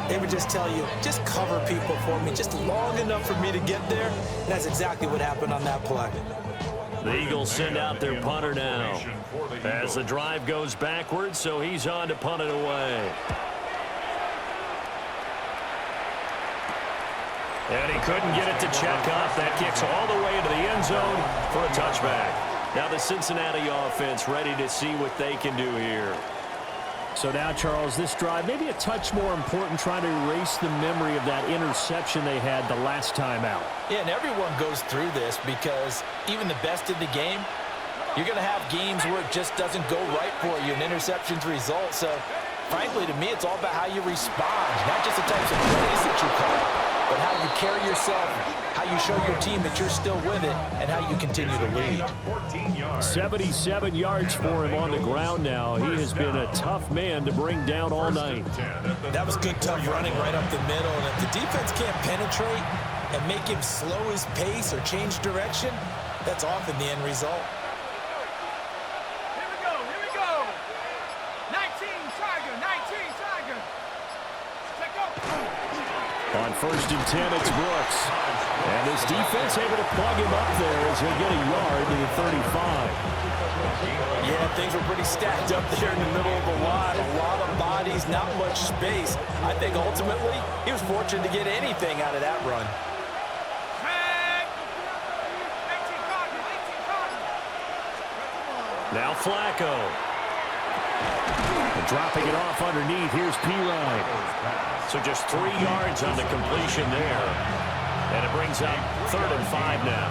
they would just tell you, just cover people for me, just long enough for me to get there. And that's exactly what happened on that play. The Eagles send out their punter now as the drive goes backwards, so he's on to punt it away. And he couldn't get it to check up. That kicks all the way into the end zone for a touchback. Now the Cincinnati offense ready to see what they can do here. So now, Charles, this drive maybe a touch more important, trying to erase the memory of that interception they had the last time out. Yeah, and everyone goes through this because even the best in the game, you're going to have games where it just doesn't go right for you, and interceptions result. So, frankly, to me, it's all about how you respond, not just the types of plays that you call, but how you carry yourself, how you show your team that you're still with it, and how you continue to lead. 77 yards for him on the ground now. He has been a tough man to bring down all night. That was good, tough running right up the middle. And if the defense can't penetrate and make him slow his pace or change direction, that's often the end result. Here we go. 19 Tiger. Check up. On 1st and 10, it's Brooks. And this defense able to plug him up there as he'll get a yard to the 35. Yeah, things were pretty stacked up there in the middle of the line. A lot of bodies, not much space. I think ultimately he was fortunate to get anything out of that run. Now Flacco. And dropping it off underneath, here's Pirine. So just 3 yards on the completion there. And it brings up 3rd and 5 now.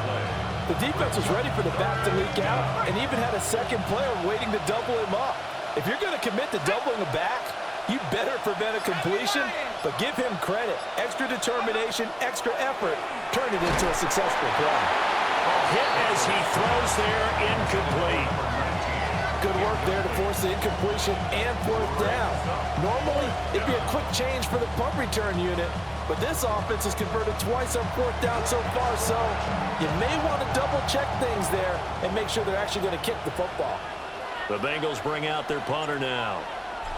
The defense was ready for the back to leak out and even had a second player waiting to double him up. If you're going to commit to doubling a back, you better prevent a completion, but give him credit. Extra determination, extra effort, turn it into a successful play. Hit as he throws there, incomplete. Good work there to force the incompletion and fourth down. Normally, it'd be a quick change for the punt return unit, but this offense has converted twice on fourth down so far, so you may want to double-check things there and make sure they're actually going to kick the football. The Bengals bring out their punter now.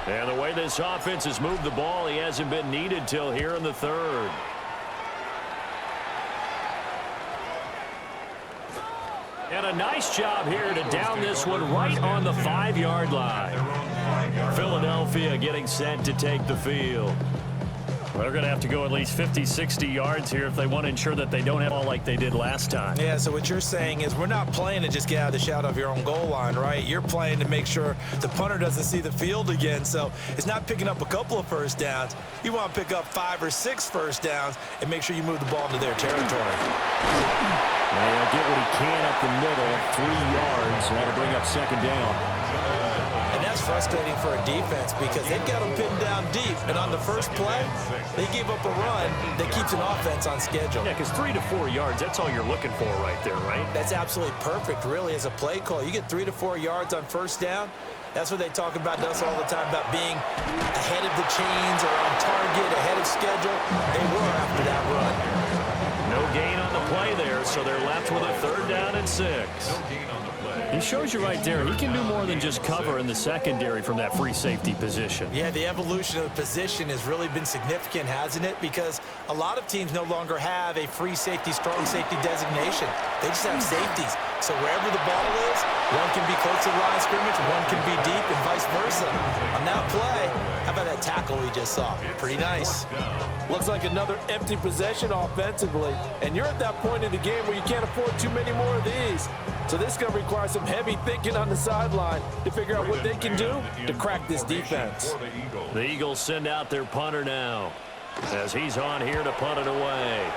And the way this offense has moved the ball, he hasn't been needed till here in the third. And a nice job here to down this one right on the 5-yard line. Philadelphia getting set to take the field. They're going to have to go at least 50, 60 yards here if they want to ensure that they don't have all like they did last time. Yeah, so what you're saying is we're not playing to just get out of the shadow of your own goal line, right? You're playing to make sure the punter doesn't see the field again. So it's not picking up a couple of first downs. You want to pick up 5 or 6 first downs and make sure you move the ball into their territory. And he'll get what he can up the middle, 3 yards. That'll bring up second down. And that's frustrating for a defense because they've got them pinned down deep. And on the first play, they gave up a run that keeps an offense on schedule. Yeah, because 3 to 4 yards, that's all you're looking for right there, right? That's absolutely perfect, really, as a play call. You get 3 to 4 yards on first down. That's what they talk about us all the time, about being ahead of the chains or on target, ahead of schedule. They were after that run. No gain on the play there, so they're left with a 3rd down and 6. He shows you right there, he can do more than just cover in the secondary from that free safety position. Yeah, the evolution of the position has really been significant, hasn't it? Because a lot of teams no longer have a free safety, strong safety designation. They just have safeties. So wherever the ball is, one can be close to the line of scrimmage, one can be deep, and vice versa. On that play, how about that tackle we just saw? Pretty nice. Looks like another empty possession offensively, and you're at that point in the game where you can't afford too many more of these. So this is going to require some heavy thinking on the sideline to figure out what they can do to crack this defense. The Eagles send out their punter now as he's on here to punt it away.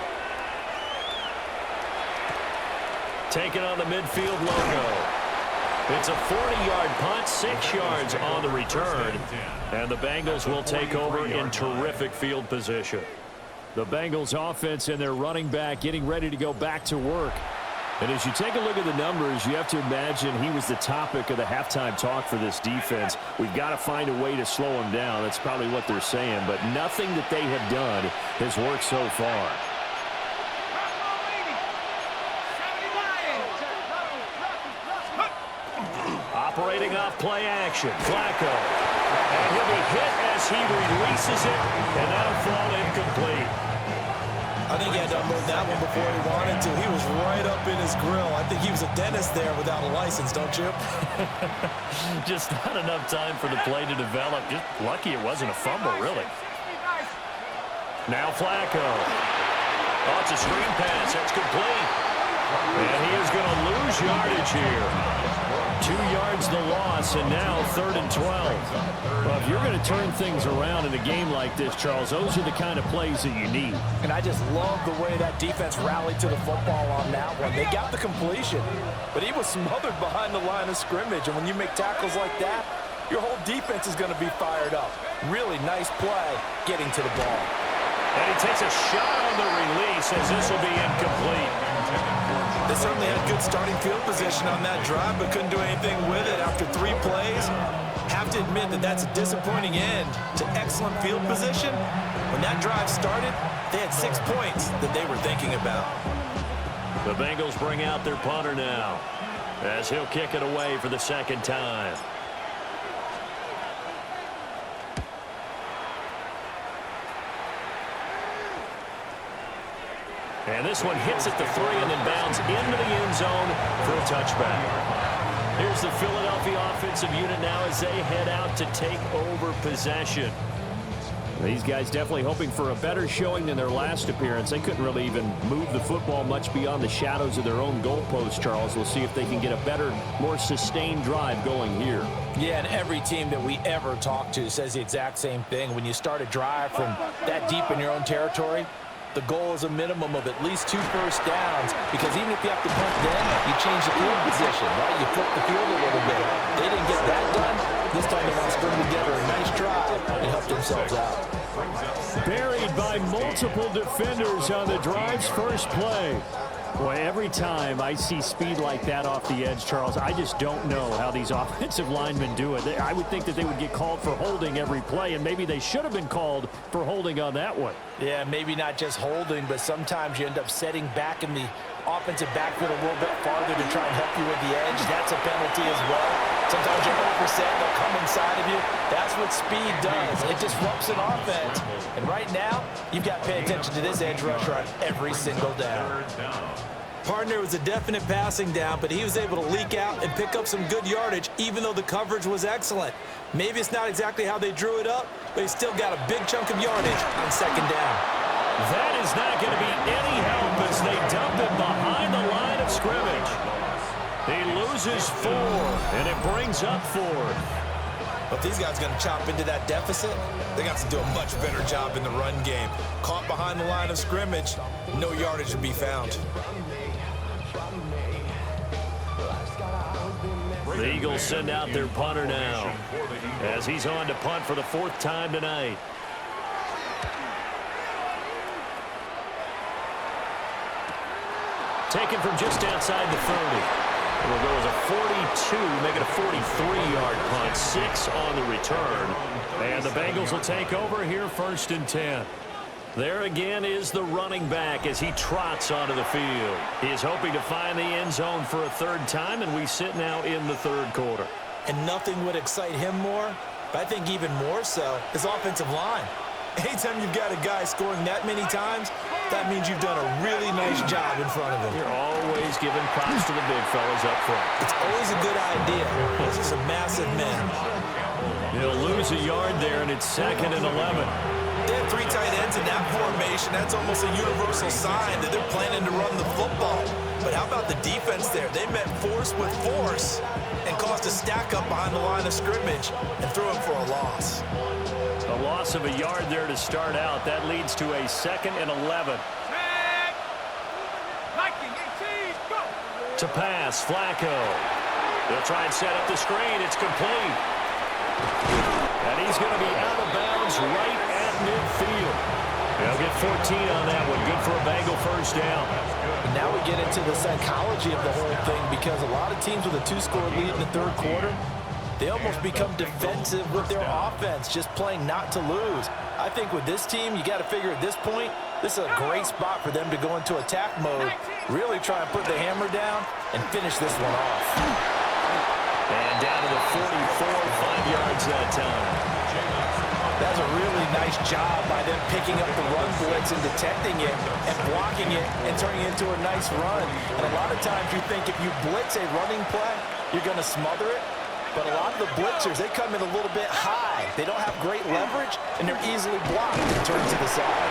Taking on the midfield logo. It's a 40-yard punt, 6 yards on the return, and the Bengals will take over in terrific field position. The Bengals offense and their running back getting ready to go back to work. And as you take a look at the numbers, you have to imagine he was the topic of the halftime talk for this defense. We've got to find a way to slow him down. That's probably what they're saying, but nothing that they have done has worked so far. Operating off play action, Flacco. And he'll be hit as he releases it, and that'll fall incomplete. I think he had to unload that one before he wanted to. He was right up in his grill. I think he was a dentist there without a license, don't you? Just not enough time for the play to develop. Just lucky it wasn't a fumble, really. Now Flacco. Oh, it's a screen pass. That's complete. And he is going to lose yardage here. 2 yards the loss, and now 3rd and 12. Well, if you're going to turn things around in a game like this, Charles, those are the kind of plays that you need. And I just love the way that defense rallied to the football on that one. They got the completion, but he was smothered behind the line of scrimmage. And when you make tackles like that, your whole defense is going to be fired up. Really nice play getting to the ball. And he takes a shot on the release as this will be incomplete. They certainly had good starting field position on that drive, but couldn't do anything with it after 3 plays. Have to admit that that's a disappointing end to excellent field position. When that drive started, they had 6 points that they were thinking about. The Bengals bring out their punter now as he'll kick it away for the 2nd time. And this one hits at the 3 and then bounds into the end zone for a touchback. Here's the Philadelphia offensive unit now as they head out to take over possession. These guys definitely hoping for a better showing than their last appearance. They couldn't really even move the football much beyond the shadows of their own goalpost, Charles. We'll see if they can get a better, more sustained drive going here. Yeah, and every team that we ever talk to says the exact same thing. When you start a drive from that deep in your own territory, the goal is a minimum of at least 2 first downs, because even if you have to punt then, you change the field position, right? You flip the field a little bit. They didn't get that done. This time they want to string together a nice drive and help themselves out. Buried by multiple defenders on the drive's first play. Well, every time I see speed like that off the edge, Charles, I just don't know how these offensive linemen do it. I would think that they would get called for holding every play, and maybe they should have been called for holding on that one. Yeah, maybe not just holding, but sometimes you end up setting back in the offensive backfield a little bit farther to try and help you with the edge. That's a penalty as well. Sometimes you're overset, they'll come inside of you. That's what speed does. It disrupts an offense. And right now, you've got to pay attention to this edge rusher on every single down. Partner was a definite passing down, but he was able to leak out and pick up some good yardage, even though the coverage was excellent. Maybe it's not exactly how they drew it up, but he still got a big chunk of yardage on second down. That is not going to be any help as they dump him behind the line of scrimmage. He loses 4, and it brings up 4. But if these guys are going to chop into that deficit, they got to do a much better job in the run game. Caught behind the line of scrimmage, no yardage to be found. The Eagles send out their punter now as he's on to punt for the 4th time tonight. Taken from just outside the 30. It will go as a 42, make it a 43-yard punt, 6 on the return. And the Bengals will take over here 1st and 10. There again is the running back as he trots onto the field. He is hoping to find the end zone for a 3rd time, and we sit now in the 3rd quarter. And nothing would excite him more, but I think even more so, his offensive line. Anytime you've got a guy scoring that many times, that means you've done a really nice job in front of him. You're always giving props to the big fellas up front. It's always a good idea. Those are some massive men. He'll lose a yard there, and it's 2nd and 11. They have 3 tight ends in that formation. That's almost a universal sign that they're planning to run the football. But how about the defense there? They met force with force and caused a stack up behind the line of scrimmage and threw him for a loss. A loss of a yard there to start out. That leads to a 2nd and 11. To pass, Flacco. They'll try and set up the screen. It's complete. And he's going to be out of bounds right at midfield. They'll get 14 on that one. Good for a Bengal 1st down. Now we get into the psychology of the whole thing, because a lot of teams with a 2-score lead in the 3rd quarter, they almost become defensive with their offense, just playing not to lose. I think with this team, you got to figure at this point, this is a great spot for them to go into attack mode, really try and put the hammer down and finish this one off. And down to the 44, 5 yards that time. That's a really nice job by them picking up the run blitz and detecting it and blocking it and turning it into a nice run. And a lot of times you think if you blitz a running play, you're going to smother it. But a lot of the blitzers, they come in a little bit high. They don't have great leverage, and they're easily blocked and turned to the side.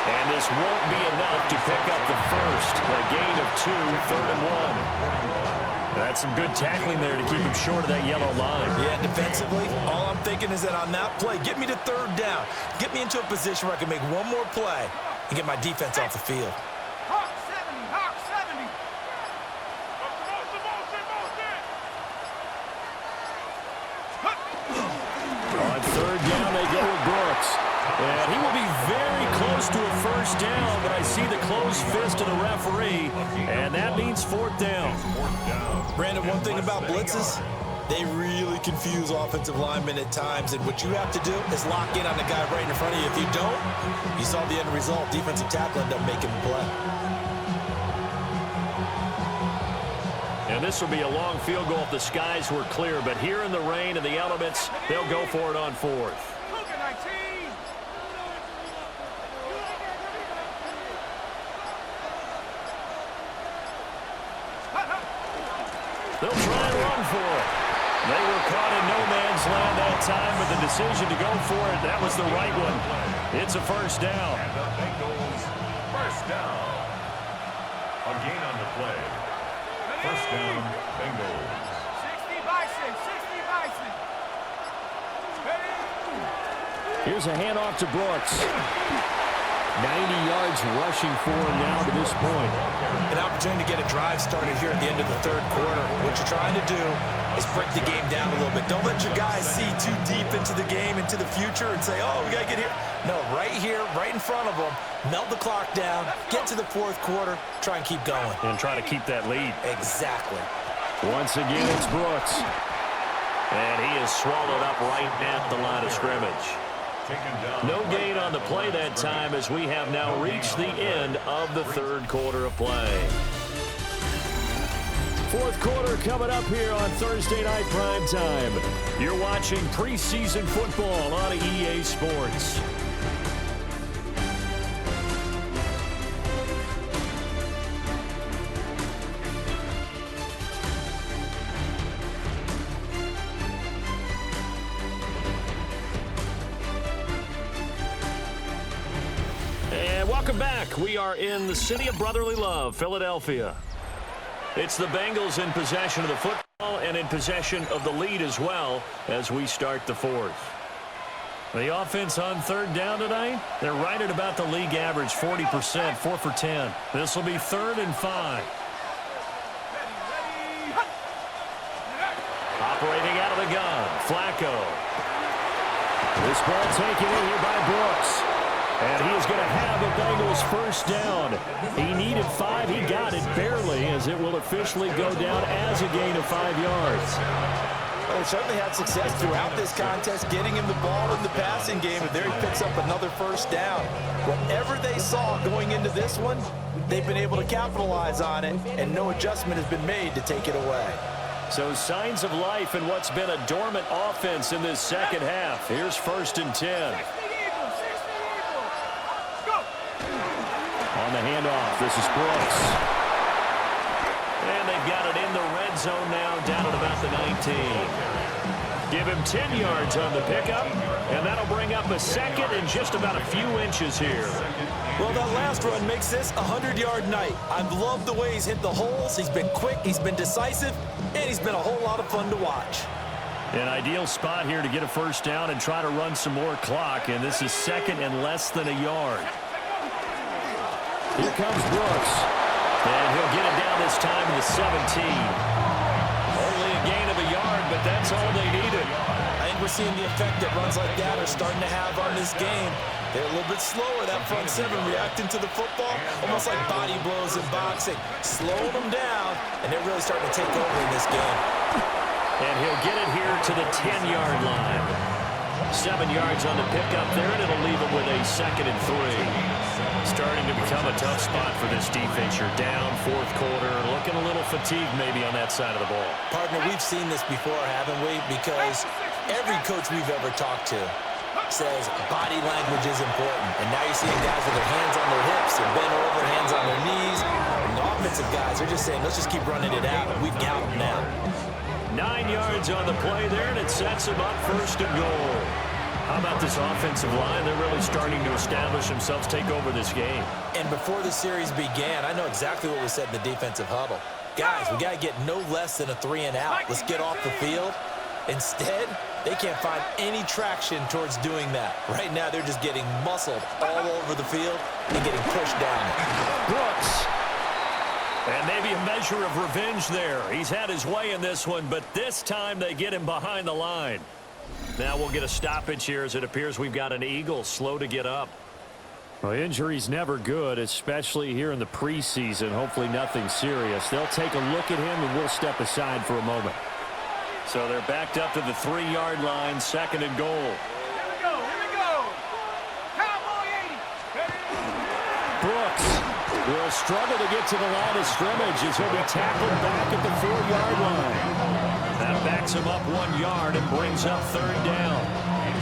And this won't be enough to pick up the first. A gain of 2, 3rd and 1. That's some good tackling there to keep him short of that yellow line. Yeah, defensively, all I'm thinking is that on that play, get me to 3rd down. Get me into a position where I can make one more play and get my defense off the field. Hawk 70, Hawk 70. On 3rd down, they go with Brooks. And he will be very close to a 1st down, but I see the closed fist of the referee, and that means 4th down. Brandon, one thing about blitzes, they really confuse offensive linemen at times, and what you have to do is lock in on the guy right in front of you. If you don't, you saw the end result. Defensive tackle ended up making the play. And this will be a long field goal if the skies were clear, but here in the rain and the elements, they'll go for it on 4th. They'll try and run for it. They were caught in no man's land that time, but the decision to go for it, that was the right one. It's a 1st down. And the Bengals 1st down. A gain on the play. 1st down, Bengals. 60 Bison, 60 Bison. Here's a handoff to Brooks. 90 yards rushing for him now to this point. An opportunity to get a drive started here at the end of the third quarter. What you're trying to do is break the game down a little bit. Don't let your guys see too deep into the game, into the future, and say, oh, we got to get here. No, right here, right in front of them, melt the clock down, get to the fourth quarter, try and keep going. And try to keep that lead. Exactly. Once again, it's Brooks. And he is swallowed up right at the line of scrimmage. No gain on the play that time as we have now reached the end of the third quarter of play. Fourth quarter coming up here on Thursday Night Prime Time. You're watching preseason football on EA Sports. Welcome back. We are in the city of brotherly love, Philadelphia. It's the Bengals in possession of the football and in possession of the lead as well as we start the fourth. The offense on third down tonight, they're right at about the league average, 40%, 4 for 10. This will be 3rd and 5. Operating out of the gun, Flacco. This ball taken in here by Brooks. And he is going to have the Bengals first down. He needed 5. He got it barely as it will officially go down as a gain of 5 yards. Well, he certainly had success throughout this contest, getting him the ball in the passing game, and there he picks up another first down. Whatever they saw going into this one, they've been able to capitalize on it, and no adjustment has been made to take it away. So signs of life in what's been a dormant offense in this second half. Here's 1st and 10. On the handoff, this is Brooks. And they've got it in the red zone now, down at about the 19. Give him 10 yards on the pickup, and that'll bring up a second and just about a few inches here. Well, that last run makes this a 100-yard night. I've loved the way he's hit the holes. He's been quick, he's been decisive, and he's been a whole lot of fun to watch. An ideal spot here to get a first down and try to run some more clock, and this is 2nd and less than a yard. Here comes Brooks, and he'll get it down this time to the 17. Only a gain of a yard, but that's all they needed. I think we're seeing the effect that runs like that are starting to have on this game. They're a little bit slower, that front 7, reacting to the football, almost like body blows in boxing. Slowing them down, and they're really starting to take over in this game. And he'll get it here to the 10-yard line. 7 yards on the pickup there, and it'll leave him with a 2nd and 3. Starting to become a tough spot for this defense. You're down, fourth quarter, looking a little fatigued maybe on that side of the ball. Partner, we've seen this before, haven't we? Because every coach we've ever talked to says body language is important. And now you're seeing guys with their hands on their hips, they're bent over, hands on their knees. And the offensive guys are just saying, let's just keep running it out, and we've got them now. 9 yards on the play there, and it sets them up 1st and goal. How about this offensive line? They're really starting to establish themselves, take over this game. And before the series began, I know exactly what was said in the defensive huddle. Guys, we got to get no less than a 3 and out. Let's get off the field. Instead, they can't find any traction towards doing that. Right now, they're just getting muscled all over the field and getting pushed down. Brooks. And maybe a measure of revenge there. He's had his way in this one, but this time they get him behind the line. Now we'll get a stoppage here as it appears we've got an Eagle slow to get up. Well, injury's never good, especially here in the preseason. Hopefully nothing serious. They'll take a look at him, and we'll step aside for a moment. So they're backed up to the 3-yard line, 2nd and goal. Here we go. Cowboy 80. Brooks will struggle to get to the line of scrimmage as he'll be tackled back at the 4-yard line. That backs him up 1 yard and brings up 3rd down.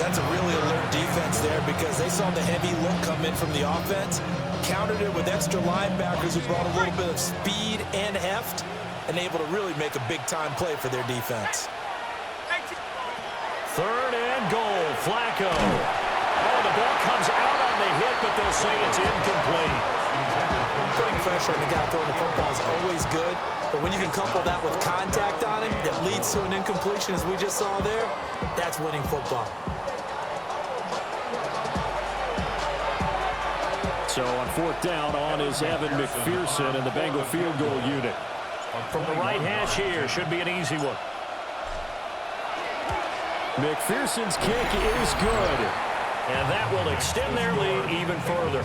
That's a really alert defense there because they saw the heavy look come in from the offense, countered it with extra linebackers who brought a little bit of speed and heft, and able to really make a big-time play for their defense. 3rd and goal, Flacco. Oh, the ball comes out on the hit, but they'll say it's incomplete. Putting pressure on the guy throwing the football is always good, but when you can couple that with contact on him that leads to an incompletion, as we just saw there, that's winning football. So on fourth down, on is Evan McPherson and the Bengal field goal unit. From the right hash here, should be an easy one. McPherson's kick is good. And that will extend their lead even further.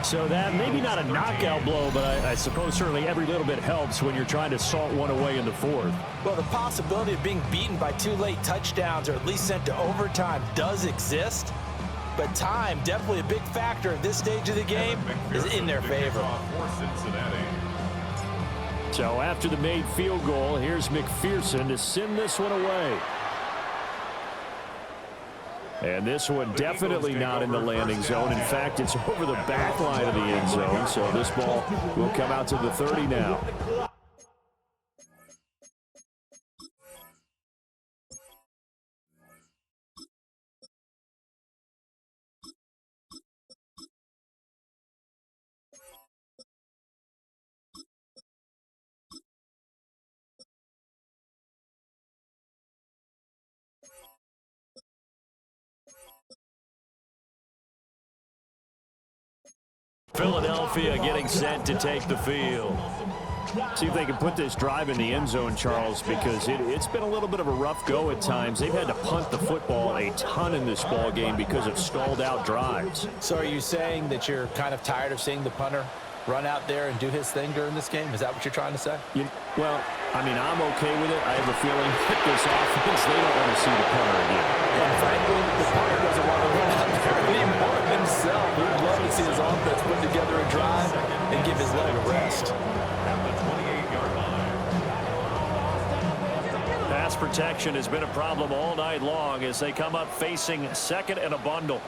So that maybe not a knockout blow, but I suppose certainly every little bit helps when you're trying to salt one away in the fourth. Well, the possibility of being beaten by 2 late touchdowns or at least sent to overtime does exist. But time, definitely a big factor at this stage of the game, is in their favor. So after the made field goal, here's McPherson to send this one away. And this one definitely not in the landing zone. In fact, it's over the back line of the end zone. So this ball will come out to the 30 now. Philadelphia getting set to take the field. See if they can put this drive in the end zone, Charles, because it's been a little bit of a rough go at times. They've had to punt the football a ton in this ball game because of stalled out drives. So are you saying that you're kind of tired of seeing the punter run out there and do his thing during this game? Is that what you're trying to say? Well, I mean, I'm okay with it. I have a feeling that this offense, they don't want to see the punter again. And frankly, the punter doesn't want to run out there anymore himself. He'd love to see his offense put together a drive and give his leg a rest. Pass protection has been a problem all night long as they come up facing second and a bundle.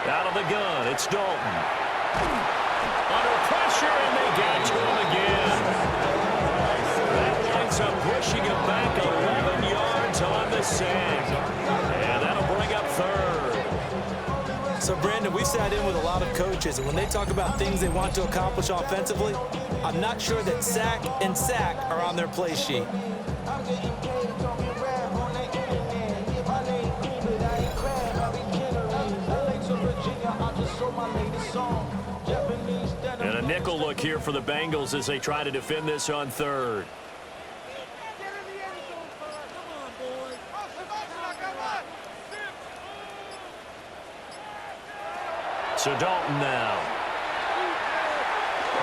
Out of the gun, it's Dalton. Under pressure, and they get to him again. That winds up pushing him back 11 yards on the sack. And that'll bring up third. So, Brandon, we sat in with a lot of coaches, and when they talk about things they want to accomplish offensively, I'm not sure that sack and sack are on their play sheet. And a nickel look here for the Bengals as they try to defend this on third. So Dalton now.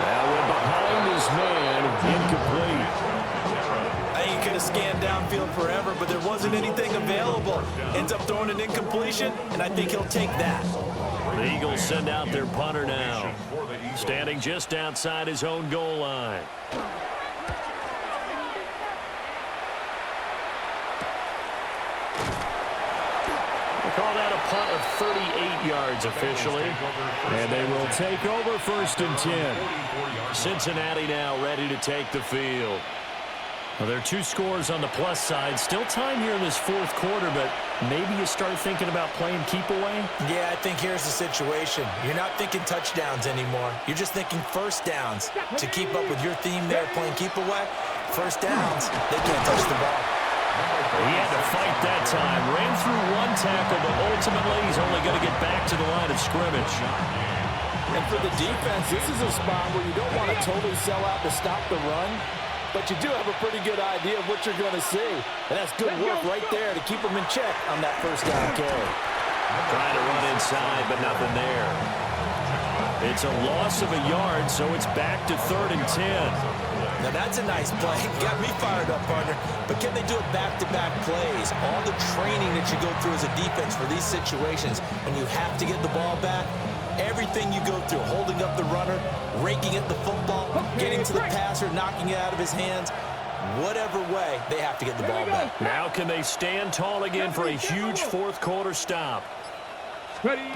Now we're behind his man, incomplete. I think he could have scanned downfield forever, but there wasn't anything available. Ends up throwing an incompletion, and I think he'll take that. The Eagles send out their punter now, standing just outside his own goal line. Call that a punt of 38 yards officially. And they will take over 1st and 10. Cincinnati now ready to take the field. Well, there are 2 scores on the plus side. Still time here in this fourth quarter, but maybe you start thinking about playing keep away? Yeah, I think here's the situation. You're not thinking touchdowns anymore. You're just thinking first downs. To keep up with your theme there, playing keep away, first downs, they can't touch the ball. He had to fight that time. Ran through 1 tackle, but ultimately he's only going to get back to the line of scrimmage. And for the defense, this is a spot where you don't want to totally sell out to stop the run, but you do have a pretty good idea of what you're going to see. And that's good work right there to keep them in check on that first down carry. Trying to run inside, but nothing there. It's a loss of a yard, so it's back to 3rd and 10. Now that's a nice play. Got me fired up, partner. But can they do it back-to-back plays? All the training that you go through as a defense for these situations, when you have to get the ball back, everything you go through, holding up the runner, raking at the football, getting to the passer, knocking it out of his hands, whatever way, they have to get the ball back. Now can they stand tall again for a huge fourth quarter stop? Ready.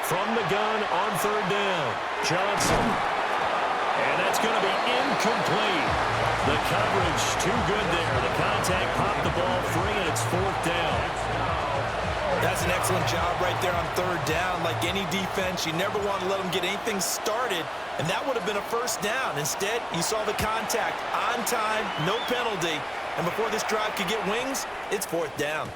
From the gun on 3rd down, Johnson. And that's going to be incomplete. The coverage too good there. The contact popped the ball free, and it's 4th down. That's an excellent job right there on 3rd down. Like any defense, you never want to let them get anything started, and that would have been a first down. Instead, you saw the contact on time, no penalty, and before this drive could get wings, it's 4th down.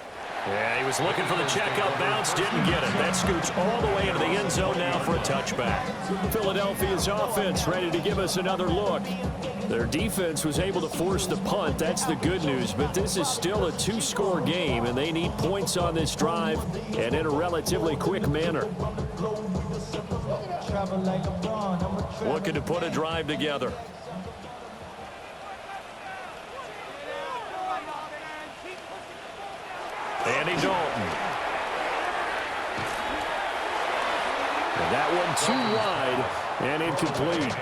Yeah, he was looking for the checkup bounce, didn't get it. That scoots all the way into the end zone now for a touchback. Philadelphia's offense ready to give us another look. Their defense was able to force the punt. That's the good news. But this is still a two-score game, and they need points on this drive and in a relatively quick manner. Looking to put a drive together. Andy Dalton. And that one too wide and incomplete.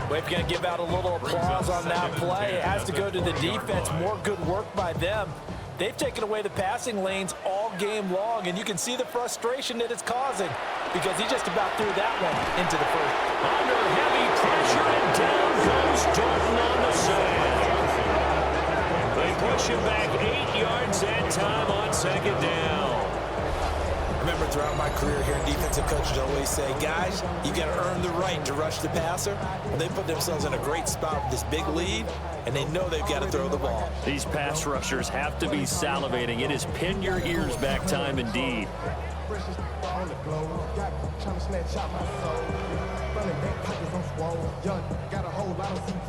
We're going to give out a little applause on that play. It has to go to the defense. More good work by them. They've taken away the passing lanes all game long, and you can see the frustration that it's causing because he just about threw that one into the first. Under heavy pressure, and down goes Dalton on the sand. They push him back 8 yards that time on second down. Remember, throughout my career here, defensive coaches always say, guys, you got to earn the right to rush the passer. Well, they put themselves in a great spot with this big lead, and they know they've got to throw the ball. These pass rushers have to be salivating. It is pin your ears back time indeed.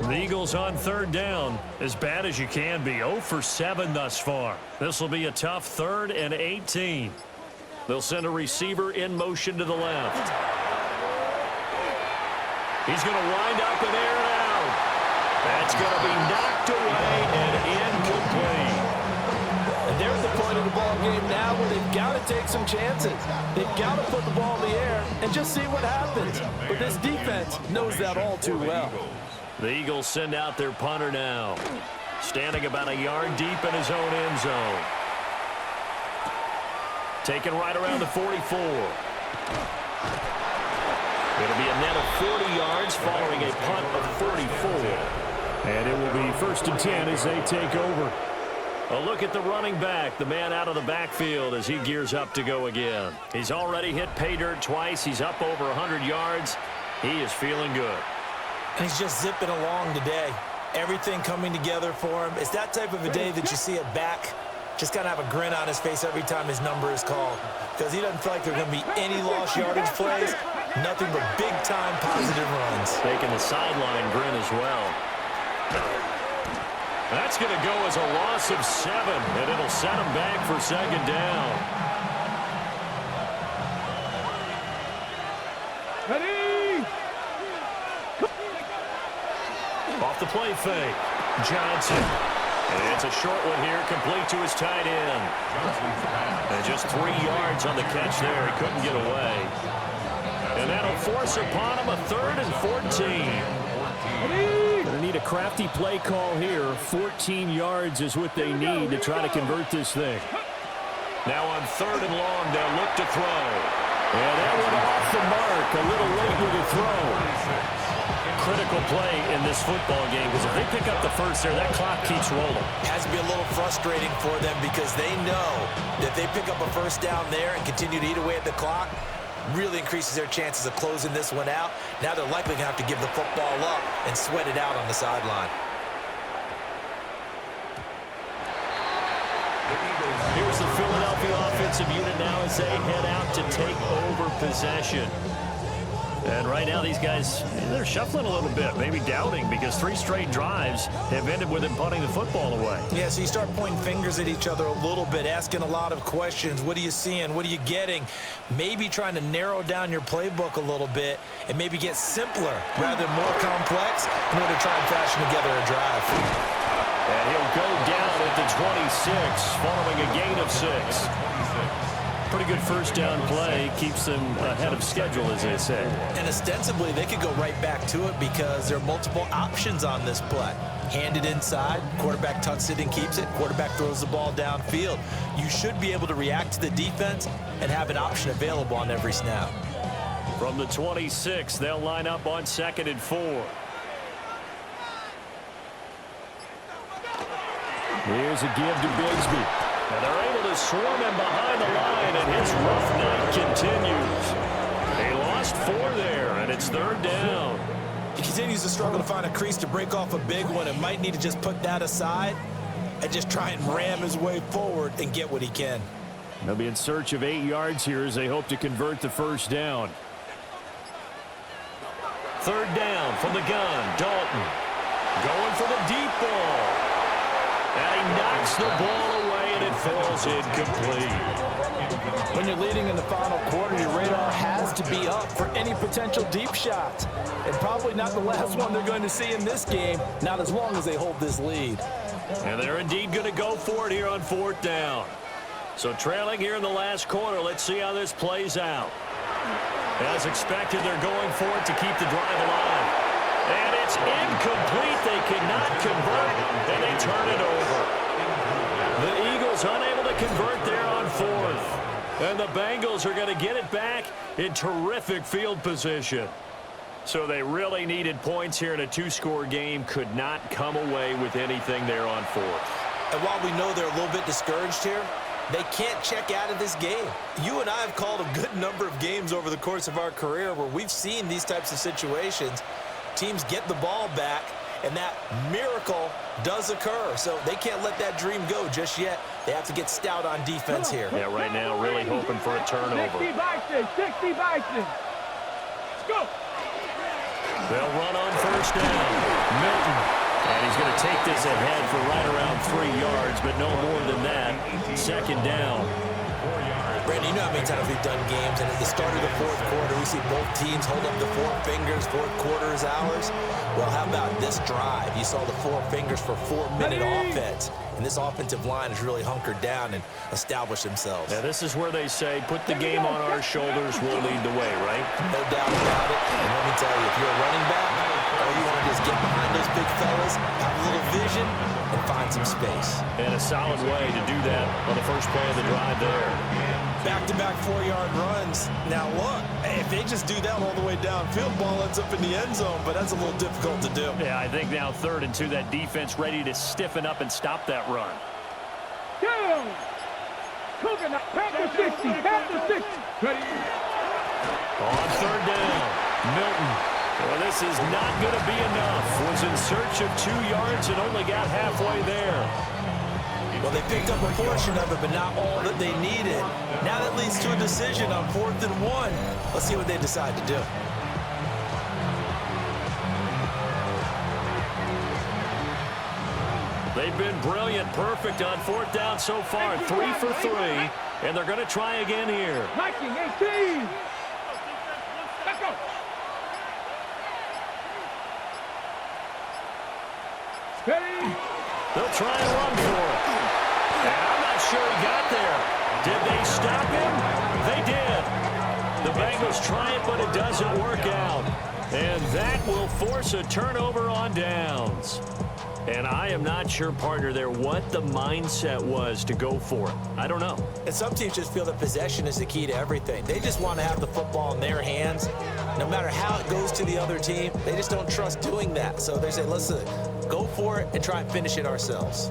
The Eagles on third down, as bad as you can be. 0 for 7 thus far. This will be a tough 3rd and 18. They'll send a receiver in motion to the left. He's going to wind up and air it out. That's going to be knocked away and incomplete. And there's the point of the ball game now where they've got to take some chances. They've got to put the ball in the air and just see what happens. But this defense knows that all too well. The Eagles send out their punter now. Standing about a yard deep in his own end zone. Taken right around the 44. It'll be a net of 40 yards following a punt of 44. And it will be 1st and 10 as they take over. A look at the running back, the man out of the backfield as he gears up to go again. He's already hit pay dirt twice. He's up over 100 yards. He is feeling good. And he's just zipping along today. Everything coming together for him. It's that type of a day that you see a back just got to have a grin on his face every time his number is called. Because he doesn't feel like there are going to be any lost yardage plays. Nothing but big-time positive runs. Taking the sideline grin as well. That's going to go as a loss of 7, and it'll set him back for second down. Ready? Off the play fake. Johnson. And it's a short one here, complete to his tight end. And just 3 yards on the catch there. He couldn't get away. And that'll force upon him a 3rd and 14. Going to need a crafty play call here. 14 yards is what they need to try to convert this thing. Now on 3rd and long, they'll look to throw. And that one off the mark. A little late with the throw. Critical play in this football game because if they pick up the first there, that clock keeps rolling. It has to be a little frustrating for them because they know that they pick up a first down there and continue to eat away at the clock, really increases their chances of closing this one out. Now they're likely going to have to give the football up and sweat it out on the sideline. Here's the Philadelphia offensive unit now as they head out to take over possession. And right now these guys, they're shuffling a little bit, maybe doubting because 3 straight drives have ended with them punting the football away. Yeah, so you start pointing fingers at each other a little bit, asking a lot of questions. What are you seeing? What are you getting? Maybe trying to narrow down your playbook a little bit and maybe get simpler rather than more complex in order to try and fashion together a drive. And he'll go down at the 26 following a gain of 6. Pretty good first down play. Keeps them ahead of schedule, as they say. And ostensibly, they could go right back to it because there are multiple options on this play. Hand it inside, quarterback tucks it and keeps it, quarterback throws the ball downfield. You should be able to react to the defense and have an option available on every snap. From the 26, they'll line up on 2nd and 4. Here's a give to Bigsby. And they're able to swarm him behind the line, and his rough night continues. They lost 4 there, and it's 3rd down. He continues to struggle to find a crease to break off a big one and might need to just put that aside and just try and ram his way forward and get what he can. They'll be in search of 8 yards here as they hope to convert the first down. Third down from the gun. Dalton going for the deep ball. And he knocks the ball away, and it falls incomplete. When you're leading in the final quarter, your radar has to be up for any potential deep shots. And probably not the last one they're going to see in this game, not as long as they hold this lead. And they're indeed going to go for it here on fourth down. So trailing here in the last quarter, let's see how this plays out. As expected, they're going for it to keep the drive alive. And it's incomplete. They cannot convert, and they turn it over. The Eagles unable to convert there on fourth. And the Bengals are going to get it back in terrific field position. So they really needed points here in a 2-score game. Could not come away with anything there on fourth. And while we know they're a little bit discouraged here, they can't check out of this game. You and I have called a good number of games over the course of our career where we've seen these types of situations. Teams get the ball back, and that miracle does occur. So they can't let that dream go just yet. They have to get stout on defense here. Yeah, right now really hoping for a turnover. 60 Bison, 60 Bison. Let's go. They'll run on first down. Milton. And he's going to take this ahead for right around 3 yards, but no more than that. Second down. Branden, you know how many times we've done games, and at the start of the fourth quarter, we see both teams hold up the 4 fingers, fourth quarter is ours. Well, how about this drive? You saw the 4 fingers for 4-minute offense, and this offensive line has really hunkered down and established themselves. Yeah, this is where they say, put the game on our shoulders, we'll lead the way, right? No doubt about it. And let me tell you, if you're a running back, all you want to do is get behind those big fellas, have a little vision, and find some space. And a solid way to do that on the first play of the drive there. Back-to-back 4-yard runs. Now, look, if they just do that all the way downfield, ball ends up in the end zone, but that's a little difficult to do. Yeah, I think now 3rd and 2, that defense ready to stiffen up and stop that run. Down. Coconut, Panther 60, Panther 60. Ready. On 3rd down, Milton. Well, this is not going to be enough. Was in search of 2 yards and only got halfway there. Well, they picked up a portion of it, but not all that they needed. Now that leads to a decision on 4th and 1. Let's see what they decide to do. They've been brilliant, perfect on 4th down so far. 3 for 3, and they're going to try again here. Nikie, 18. Let's go. Steady. They'll try and run for it. And I'm not sure he got there. Did they stop him? They did. The Bengals try it, but it doesn't work out. And that will force a turnover on downs. And I am not sure, partner, there what the mindset was to go for it. I don't know. And some teams just feel that possession is the key to everything. They just want to have the football in their hands. No matter how it goes to the other team, they just don't trust doing that. So they say, listen, go for it and try and finish it ourselves.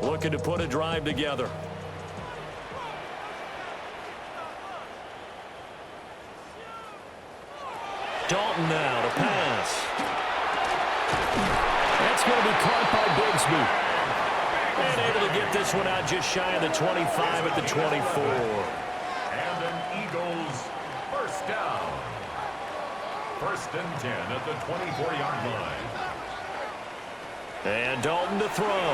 Looking to put a drive together. Dalton now to pass. That's going to be caught by Bigsby. And able to get this one out just shy of the 25 at the 24. And an Eagles first down. 1st and 10 at the 24-yard line. And Dalton to throw.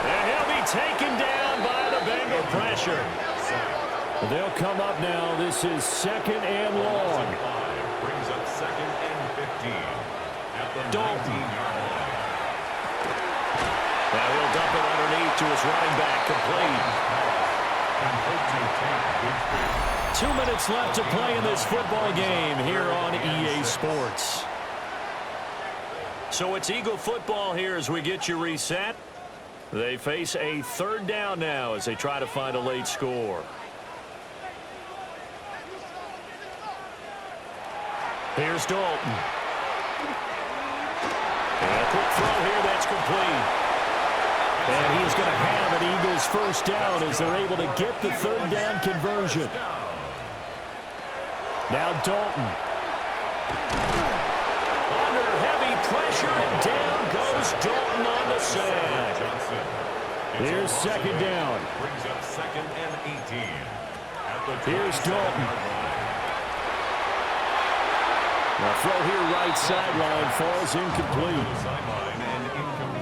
And he'll be taken down by the Bengal pressure. They'll come up now. This is 2nd and long. Brings up 2nd and 15 at the Dalton. 19-yard line. Now he'll dump it underneath to his running back, complete. 2 minutes left to play in this football game here on EA Sports. So it's Eagle football here as we get you reset. They face a 3rd down now as they try to find a late score. Here's Dalton. And a quick throw here, that's complete. And he's going to have an Eagles first down as they're able to get the 3rd down conversion. Now Dalton. Under heavy and down goes Dalton on the sack. Here's second down. Brings up 2nd and 18. Here's Dalton. The throw here right sideline falls incomplete.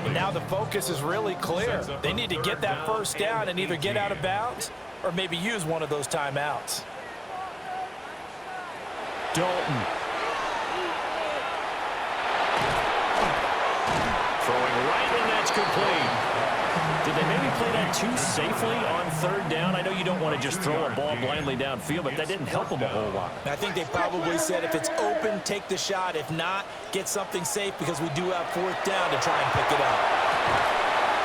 And now the focus is really clear. They need to get that first down and either get out of bounds or maybe use one of those timeouts. Dalton. Throwing right, and that's complete. Did they maybe play that too safely on third down? I know you don't want to just throw a ball blindly downfield, but that didn't help them a whole lot. I think they probably said if it's open, take the shot. If not, get something safe because we do have fourth down to try and pick it up.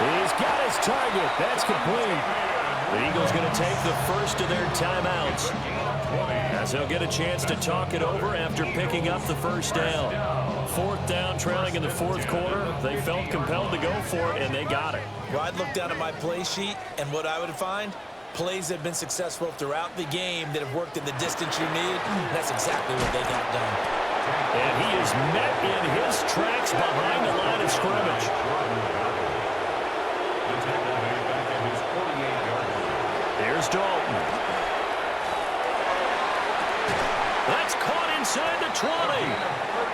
He's got his target. That's complete. The Eagles going to take the first of their timeouts, as they'll get a chance to talk it over after picking up the first down. Fourth down, trailing in the fourth quarter. They felt compelled to go for it, and they got it. Well, I'd look down at my play sheet, and what I would find, plays that have been successful throughout the game that have worked in the distance you need. That's exactly what they got done. And he is met in his tracks behind the line of scrimmage. Here's Dalton. That's caught inside the 20.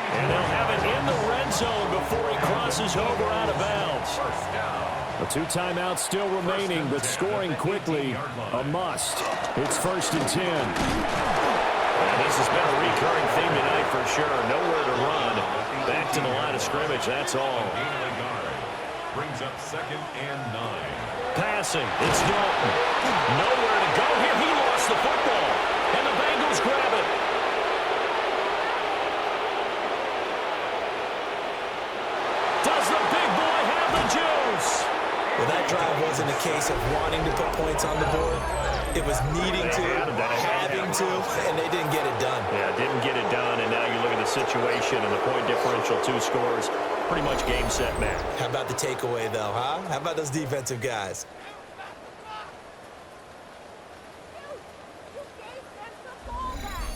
And they'll have it in the red zone before he crosses over out of bounds. The 2 timeouts still remaining, but scoring quickly, a must. It's 1st and 10. And this has been a recurring theme tonight for sure. Nowhere to run. Back to the line of scrimmage, that's all. Brings up 2nd and 9. Passing, it's Dalton. Nowhere to go here. He lost the football. And the Bengals grab it. Does the big boy have the juice? Well, that drive wasn't a case of wanting to put points on the board. It was needing to, having to, and they didn't get it done. Yeah, didn't get it done, and now you look at the situation and the point differential, 2 scores, pretty much game, set, match. How about the takeaway, though, huh? How about those defensive guys?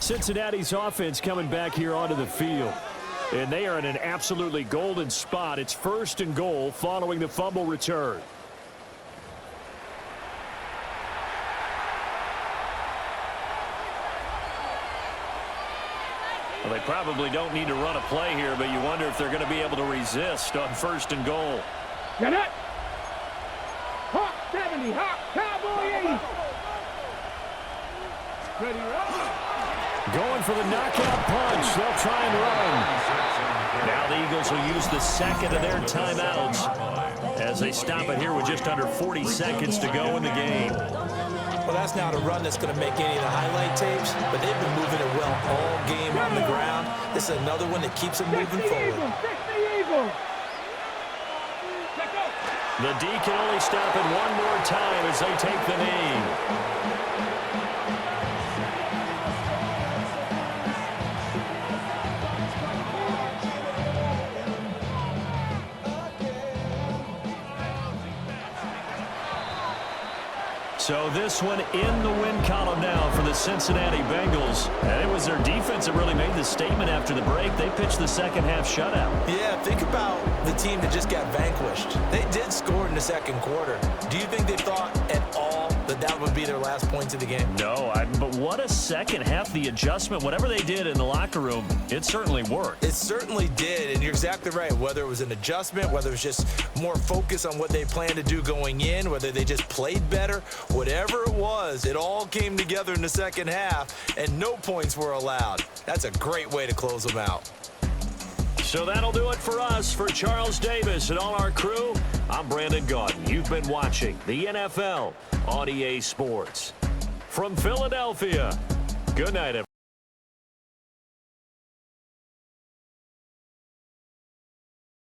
Cincinnati's offense coming back here onto the field. And they are in an absolutely golden spot. It's 1st and goal following the fumble return. Well, they probably don't need to run a play here, but you wonder if they're going to be able to resist on 1st and goal. Get it! Hawk 70, Hawk, Cowboy 80. Ready, roll. Going for the knockout punch. They'll try and run. Now the Eagles will use the 2nd of their timeouts as they stop it here with just under 40 seconds to go in the game. Well, that's not a run that's going to make any of the highlight tapes, but they've been moving it well all game on the ground. This is another one that keeps them moving forward. The D can only stop it one more time as they take the knee. So this one in the win column now for the Cincinnati Bengals. And it was their defense that really made the statement after the break. They pitched the second half shutout. Yeah, think about the team that just got vanquished. They did score in the second quarter. Do you think they thought at all that that would be their last points of the game? No, but what a second half. The adjustment, whatever they did in the locker room, it certainly worked. It certainly did, and you're exactly right. Whether it was an adjustment, whether it was just more focus on what they planned to do going in, whether they just played better, whatever it was, it all came together in the second half, and no points were allowed. That's a great way to close them out. So that'll do it for us. For Charles Davis and all our crew, I'm Branden Gaudin. You've been watching the NFL on EA Sports. From Philadelphia, good night, everyone.